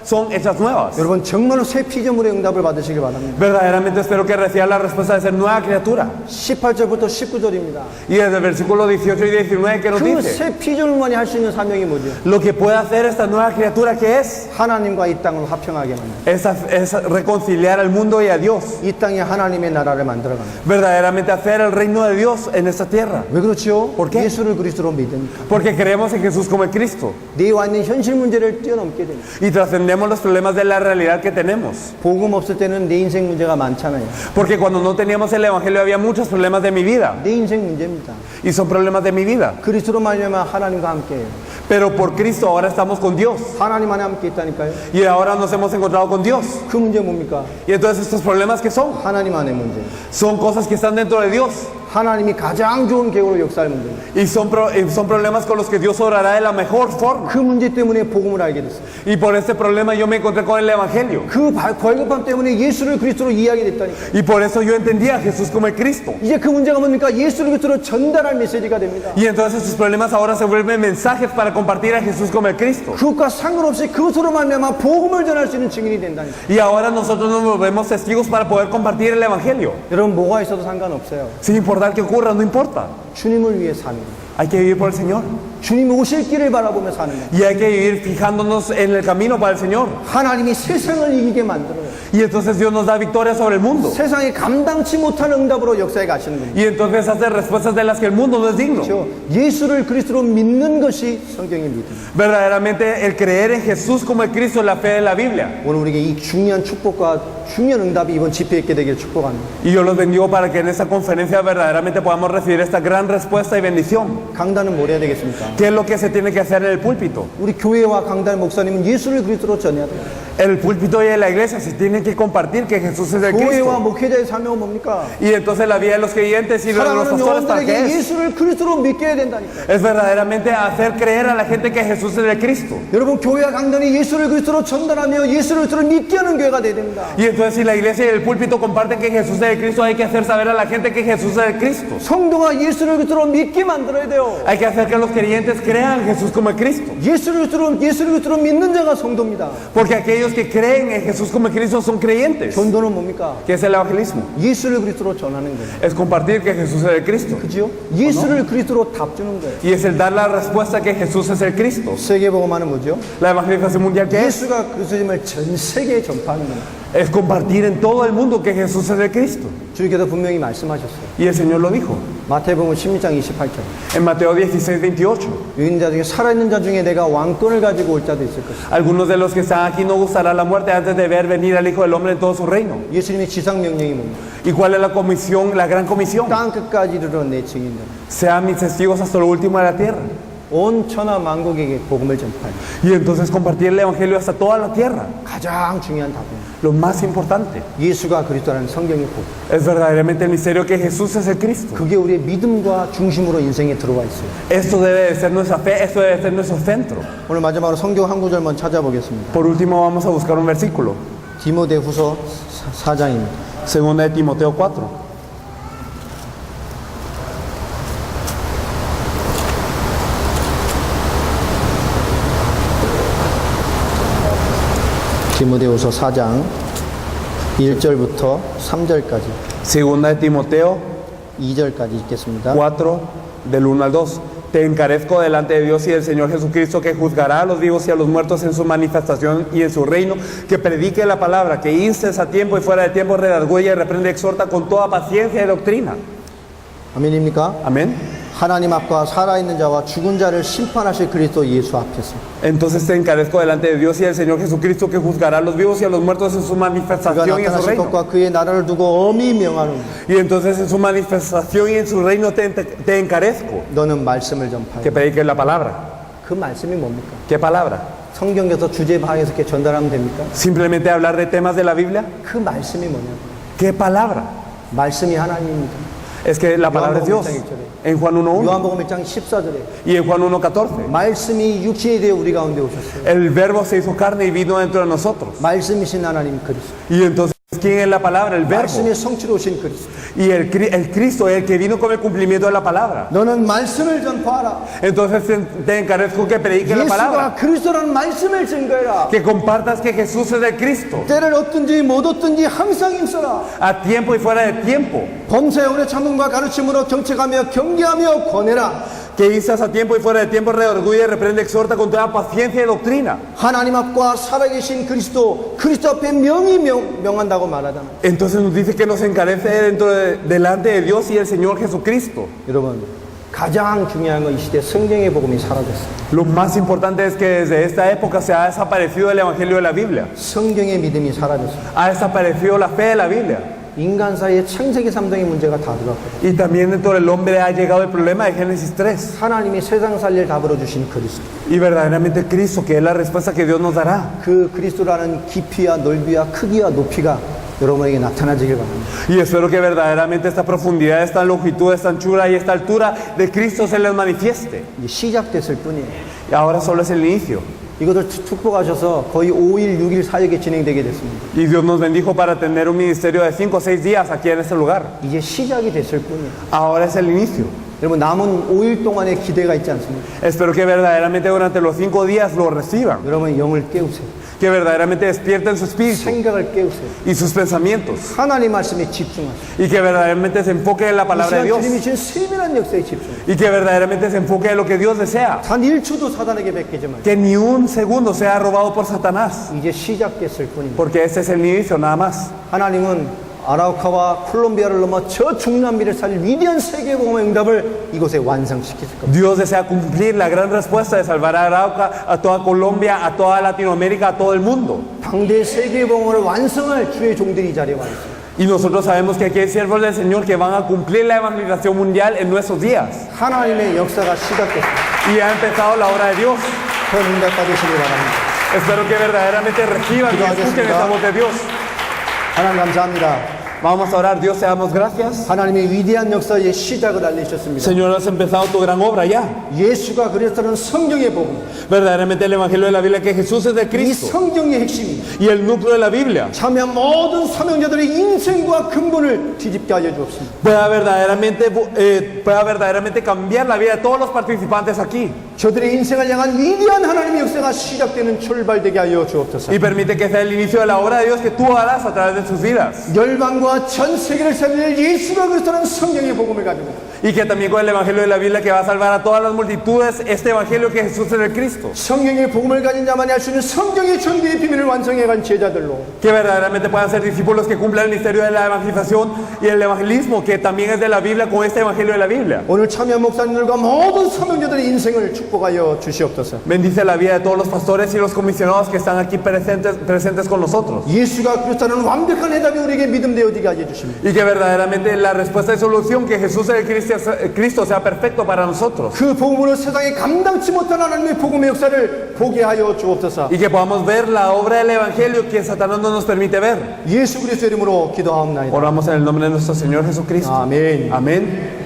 Speaker 2: son hechas nuevas.
Speaker 1: 여러분 정말로 새 피조물의 응답을 받으시길 바랍니다.
Speaker 2: Verdaderamente espero que reciban la respuesta de ser nueva criatura.
Speaker 1: 18절부터 19절입니다.
Speaker 2: Y desde el versículo 18 y 19 que nos
Speaker 1: 그
Speaker 2: dice,
Speaker 1: 새 피조물만이 할 수 있는 사명이 뭐죠?
Speaker 2: lo que puede hacer esta nueva criatura que es
Speaker 1: 하나님과 이 땅을 화평하게 만든다.
Speaker 2: es reconciliar al mundo y a Dios.
Speaker 1: 이 땅에 하나님의 나라를 만들어간다.
Speaker 2: Verdaderamente hacer el reino de Dios en esta tierra.
Speaker 1: 왜 그렇죠?
Speaker 2: ¿Por qué?
Speaker 1: 예수를 그리스도로 믿으니까.
Speaker 2: Porque creemos en Jesús como el Cristo.
Speaker 1: 내와 있는 현실 문제를 뛰어넘게 됩니다.
Speaker 2: Y trascendemos los problemas de la realidad que tenemos.
Speaker 1: 복음 없을 때는 내 인생 문제가 많잖아요.
Speaker 2: Porque cuando no teníamos el Evangelio había muchos problemas de mi vida.
Speaker 1: 내 인생 문제입니다.
Speaker 2: Y son problemas de mi vida.
Speaker 1: 그리스도로 말미암아 하나님과 함께해요.
Speaker 2: Pero por Cristo ahora estamos con Dios.
Speaker 1: 하나님 안에 함께 있다니까요.
Speaker 2: Y ahora nos hemos encontrado con Dios.
Speaker 1: 그 문제 뭡니까?
Speaker 2: Y entonces estos problemas que son,
Speaker 1: 하나님 안의 문제.
Speaker 2: son cosas que están dentro de Dios.
Speaker 1: 하나님이 가장 좋은 계획으로 역사할 문제입니다.
Speaker 2: Y son problemas con los que Dios obrará de la mejor forma.
Speaker 1: 그 문제 때문에 복음을 알게 됐어요.
Speaker 2: Y por este problema yo me encontré con el Evangelio.
Speaker 1: 그 벌급함 때문에 예수를 그리스도로 이해하게 됐다니까요.
Speaker 2: Y por eso yo entendía a Jesús como el Cristo.
Speaker 1: 이제 그 문제가 뭡니까? 예수를 그리스도로 전달할 메시지가 됩니다.
Speaker 2: Y entonces estos problemas ahora se vuelven mensajes para compartir a Jesús como el Cristo.
Speaker 1: 그것과 상관없이 그것으로 말미암아 복음을 전할 수 있는 증인이 된다니까요.
Speaker 2: Y ahora nosotros nos volvemos testigos para poder compartir el Evangelio.
Speaker 1: 여러분 뭐가 있어도 상관없어요.
Speaker 2: Sin importar que ocurra, no importa.
Speaker 1: 주님을 위해 사는
Speaker 2: Hay que vivir por el Señor.
Speaker 1: 주님이 오실 길을 바라보며 사는 거예요.
Speaker 2: Y hay que vivir fijándonos en el camino para el Señor.
Speaker 1: 하나님이 세상을 이기게 만들어요.
Speaker 2: Y entonces Dios nos da victoria sobre el mundo.
Speaker 1: 세상이 감당치 못한 응답으로 역사에 가시는 겁니다.
Speaker 2: Y entonces hace respuestas de las que el mundo no es digno.
Speaker 1: 그렇죠? 예수를 그리스도로 믿는 것이 성경의 믿음입니다.
Speaker 2: Verdaderamente el creer en Jesús como el Cristo es la fe de la Biblia.
Speaker 1: 오늘 우리에게 이 중요한 축복과 중요한 응답이 이번 집회에 있게 되길 축복합니다.
Speaker 2: Y yo los bendigo para que en esta conferencia verdaderamente podamos recibir esta gran respuesta y bendición.
Speaker 1: 강단은 뭘 해야 되겠습니까?
Speaker 2: ¿Qué es lo que se tiene que hacer en el púlpito?
Speaker 1: 우리 교회와 강단 목사님은 예수를 그리스도로 전해야 돼요.
Speaker 2: El púlpito y en la iglesia se tiene que compartir que Jesús es el
Speaker 1: 교회와
Speaker 2: Cristo.
Speaker 1: 목회자의 사명은 뭡니까?
Speaker 2: Y entonces la vida de los creyentes y de los
Speaker 1: 사랑하는
Speaker 2: pastores ¿para qué
Speaker 1: 영혼들에게
Speaker 2: es?
Speaker 1: 예수를 그리스도로 믿게 해야 된다니까.
Speaker 2: Es verdaderamente hacer creer a la gente que Jesús es el Cristo.
Speaker 1: 여러분 교회와 강단이 예수를 그리스도로 전달하며 예수를 그리스도로 믿게 하는 교회가 돼야 됩니다.
Speaker 2: Y entonces si la iglesia y el púlpito comparten que Jesús es el Cristo, hay que hacer saber a la gente que Jesús es el Cristo.
Speaker 1: 성도가 예수를 그리스도로 믿게 만들어야 돼요.
Speaker 2: Hay que hacer que los creyentes crean en Jesús como el Cristo.
Speaker 1: 예수를 그리스도로 믿는 자가 성도입니다.
Speaker 2: Porque aquellos que creen en Jesús como el Cristo son creyentes.
Speaker 1: 전도는 뭡니까?
Speaker 2: ¿Qué es el evangelismo?
Speaker 1: 예수를 그리스도로 전하는 거예요.
Speaker 2: Es compartir que Jesús es el Cristo.
Speaker 1: 그죠? 예수를 그리스도로 답 주는 거예요.
Speaker 2: Y es el dar la respuesta que Jesús es el Cristo.
Speaker 1: 세계복음화는 뭐죠?
Speaker 2: La evangelización mundial, ¿qué es?
Speaker 1: 예수가 그리스도임을 전 세계에 전파하는 겁니다.
Speaker 2: Es compartir en todo el mundo que Jesús es el Cristo.
Speaker 1: 주님께서 분명히 말씀하셨어요.
Speaker 2: Y el Señor lo dijo.
Speaker 1: 마태복음 16장 28절.
Speaker 2: En Mateo 16, 28.
Speaker 1: 있는 자 중에 살아있는 자 중에 내가 왕권을 가지고 올 자도 있을 것이다.
Speaker 2: Algunos de los que están aquí no gustará la muerte antes de ver venir al Hijo del Hombre en todo su reino.
Speaker 1: 예수님의 지상 명령이 뭡니까?
Speaker 2: ¿Y cuál es la comisión, la gran comisión?
Speaker 1: 땅 끝까지 이르러 내 증인들.
Speaker 2: Sean mis testigos hasta lo último de la tierra.
Speaker 1: 온 천하 만국에게 복음을 전파해.
Speaker 2: Y entonces compartir el evangelio hasta toda la tierra.
Speaker 1: 가장 중요한 답은
Speaker 2: Lo más importante
Speaker 1: 예수가 그리스도라는 성경의 복.
Speaker 2: es verdaderamente el misterio que Jesús es el Cristo.
Speaker 1: 그게 우리의 믿음과 중심으로 인생에 들어와 있어요.
Speaker 2: Esto debe de ser nuestra fe, esto debe de ser nuestro centro.
Speaker 1: 오늘 마지막으로 성경 한 구절만 찾아보겠습니다.
Speaker 2: Por último vamos a buscar un versículo.
Speaker 1: 디모데후서 4장입니다.
Speaker 2: Segunda de Timoteo 4.
Speaker 1: 디모데후서 4장 1절부터 3절까지
Speaker 2: Segunda de Timoteo
Speaker 1: 2절까지 읽겠습니다.
Speaker 2: 4, del 1 al 2. Te encarezco delante de Dios y del Señor Jesucristo, que juzgará a los vivos y a los muertos en su manifestación y en su reino, que predique la palabra, que instes a tiempo y fuera de tiempo, redarguye, reprende, exhorta con toda paciencia y doctrina.
Speaker 1: 아멘입니까?
Speaker 2: Amén.
Speaker 1: 하나님 앞과 살아있는 자와 죽은 자를 심판하실 그리스도 예수 앞에서
Speaker 2: Entonces te encarezco delante de Dios y del Señor Jesucristo, que juzgará a los vivos y a los muertos en su
Speaker 1: 그가
Speaker 2: manifestación y en su
Speaker 1: 나타나실
Speaker 2: reino.
Speaker 1: 것과 그의 나라를 두고 엄히 명하노니
Speaker 2: Y entonces en su manifestación y en su reino te encarezco,
Speaker 1: 너는 말씀을
Speaker 2: que
Speaker 1: 전파해.
Speaker 2: prediques la palabra.
Speaker 1: 그 말씀이 뭡니까?
Speaker 2: ¿Qué palabra?
Speaker 1: 성경에서 주제 방에서 이렇게 전달하면 됩니까?
Speaker 2: ¿Simplemente hablar de temas de la Biblia?
Speaker 1: 그 말씀이 뭐냐고.
Speaker 2: ¿Qué palabra?
Speaker 1: 말씀이 하나님입니다.
Speaker 2: Es que la palabra es Dios. En Juan 1.1
Speaker 1: 요한복음 1장 14절에
Speaker 2: y en Juan 1.14.
Speaker 1: 말씀이 육신이 되어 우리 가운데 오셨어요.
Speaker 2: El verbo se hizo carne y vino dentro de nosotros.
Speaker 1: 말씀이신 하나님 그리스도.
Speaker 2: Y entonces, ¿quién es la palabra? El verbo.
Speaker 1: 말씀의 성취로 오신 그리스도.
Speaker 2: Y el Cristo, el que vino con el cumplimiento de la palabra.
Speaker 1: 너는 말씀을 전파하라.
Speaker 2: Entonces te encarezco que predique la
Speaker 1: 예수가
Speaker 2: palabra.
Speaker 1: 그리스도라는 말씀을 증거해라.
Speaker 2: Que compartas que Jesús es el Cristo.
Speaker 1: 때를 얻든지 못 얻든지 항상 힘써라.
Speaker 2: A tiempo y fuera de tiempo.
Speaker 1: 범사에 오래 참음과 가르침으로 경책하며 경계하며 권해라.
Speaker 2: Que instas a tiempo y fuera de tiempo, redarguye, reprende, exhorta con toda paciencia y doctrina.
Speaker 1: 하나님 앞과 살아계신 그리스도 앞에 명이 명한다고 말하잖아요.
Speaker 2: Entonces nos dice que nos encarece delante de Dios y el Señor Jesucristo.
Speaker 1: 여러분 가장 중요한 건 이 시대 성경의 복음이 사라졌어요.
Speaker 2: Lo más importante es que desde esta época se ha desaparecido el Evangelio de la Biblia.
Speaker 1: 성경의 믿음이 사라졌어요.
Speaker 2: Ha desaparecido la fe de la Biblia.
Speaker 1: 인간 사이에 창세기 3장의 문제가 다 들어왔거든요.
Speaker 2: Y también dentro del hombre ha llegado el problema de Génesis 3.
Speaker 1: 하나님이 세상 살릴 답으로 주신 그리스도.
Speaker 2: Y verdaderamente Cristo, que es la respuesta que Dios nos dará.
Speaker 1: 그 그리스도라는 깊이와 넓이와 크기와 높이가 여러분에게 나타나지길 바랍니다.
Speaker 2: Y espero que verdaderamente esta profundidad, esta longitud, esta anchura y esta altura de Cristo se les manifieste.
Speaker 1: 이제 시작됐을 뿐이에요.
Speaker 2: Y ahora solo es el inicio.
Speaker 1: 이것을 축복하셔서 거의 5일, 6일 사역에 진행되게 됐습니다.
Speaker 2: Y Dios nos bendijo para tener un ministerio de 5 o 6 días aquí en este lugar.
Speaker 1: 이제 시작이 됐을 뿐이에요.
Speaker 2: Ahora es el inicio.
Speaker 1: 여러분 남은 5일 동안의 기대가 있지 않습니까?
Speaker 2: Espero que verdaderamente durante los 5 días lo reciban,
Speaker 1: 여러분 영을 깨우세요.
Speaker 2: que verdaderamente despierten su espíritu
Speaker 1: 생각을 깨우세요.
Speaker 2: y sus pensamientos,
Speaker 1: 하나님 말씀에 집중하세요.
Speaker 2: y que verdaderamente se enfoque en la
Speaker 1: 이
Speaker 2: palabra de
Speaker 1: 시간
Speaker 2: Dios,
Speaker 1: 주님이 주신 세밀한 역사에 집중해요.
Speaker 2: y que verdaderamente se enfoque en lo que Dios desea,
Speaker 1: 단 1초도 사단에게 베끼지 말고
Speaker 2: que ni un segundo sea robado por Satanás,
Speaker 1: 이제 시작됐을 뿐입니다.
Speaker 2: porque este es el inicio nada más.
Speaker 1: 하나님은 아라우카와 콜롬비아를 넘어 저 중남미를 살릴 위대한 세계복음의 응답을 이곳에 완성시키실 겁니다.
Speaker 2: Dios desea cumplir la gran respuesta de salvar a Arauca, a toda Colombia, a toda Latinoamérica, a todo el mundo.
Speaker 1: 당대 세계복음을 완성할 주의 종들이 이 자리에 와 있어요.
Speaker 2: Y nosotros sabemos que aquí hay siervos del Señor que van a cumplir la evangelización mundial en nuestros días.
Speaker 1: 하나님의 역사가 시작됐습니다.
Speaker 2: Y ha empezado la obra de Dios.
Speaker 1: 그 응답 받으시기 바랍니다.
Speaker 2: Espero que verdaderamente reciban y escuchen esta voz de Dios.
Speaker 1: 하나님 감사합니다.
Speaker 2: Vamos a orar. Dios, te damos gracias.
Speaker 1: 하나님의 위대한 역사의 시작을 알리셨습니다.
Speaker 2: Señor, has empezado tu gran obra ya.
Speaker 1: 예수가 그리스도는 성경의 복음,
Speaker 2: Verdaderamente el Evangelio de la Biblia que Jesús es de
Speaker 1: 이
Speaker 2: Cristo.
Speaker 1: 성경의 핵심입니다.
Speaker 2: Y el núcleo de la Biblia
Speaker 1: 참여한 모든 사명자들의 인생과 근본을 뒤집게 하여 주옵소서.
Speaker 2: pueda verdaderamente cambiar la vida de todos los participantes aquí.
Speaker 1: 저들의 인생을 향한 위대한 하나님의 역사가 시작되는 출발되게 하여 주옵소서.
Speaker 2: Y permite que sea el inicio de la obra de Dios que tú harás a través de sus vidas.
Speaker 1: 열방과 전 세계를 살릴 예수가 그리스도는 성경의 복음을 가지고
Speaker 2: Y que también con el Evangelio de la Biblia que va a salvar a todas las multitudes, este Evangelio que Jesús es el Cristo.
Speaker 1: 성경의 복음을 가진 자만이 할 수 있는 성경의 전도의 비밀을 완성해간 제자들로
Speaker 2: Que verdaderamente puedan ser discípulos que cumplan el misterio de la evangelización y el evangelismo que también es de la Biblia con este Evangelio de la Biblia.
Speaker 1: 오늘 참여 목사님들과 모든 사명자들의 인생을 축복하여 주시옵소서.
Speaker 2: Bendice la vida de todos los pastores y los comisionados que están aquí presentes con nosotros.
Speaker 1: 예수가 그리스도는 완벽한 해답이 우리에게 믿음 되어지게 하여 주십니다.
Speaker 2: Y que verdaderamente la respuesta y solución que Jesús es el Cristo sea perfecto para nosotros.
Speaker 1: 그 복음으로 세상에 감당치 못한 하나님의 복음의 역사를 보게 하여 주옵소서.
Speaker 2: Y que podamos ver la obra del Evangelio que Satanás no nos permite ver.
Speaker 1: 예수 그리스도 이름으로 기도하옵나이다.
Speaker 2: Oramos en el nombre de nuestro Señor Jesucristo.
Speaker 1: 아멘.
Speaker 2: Amén.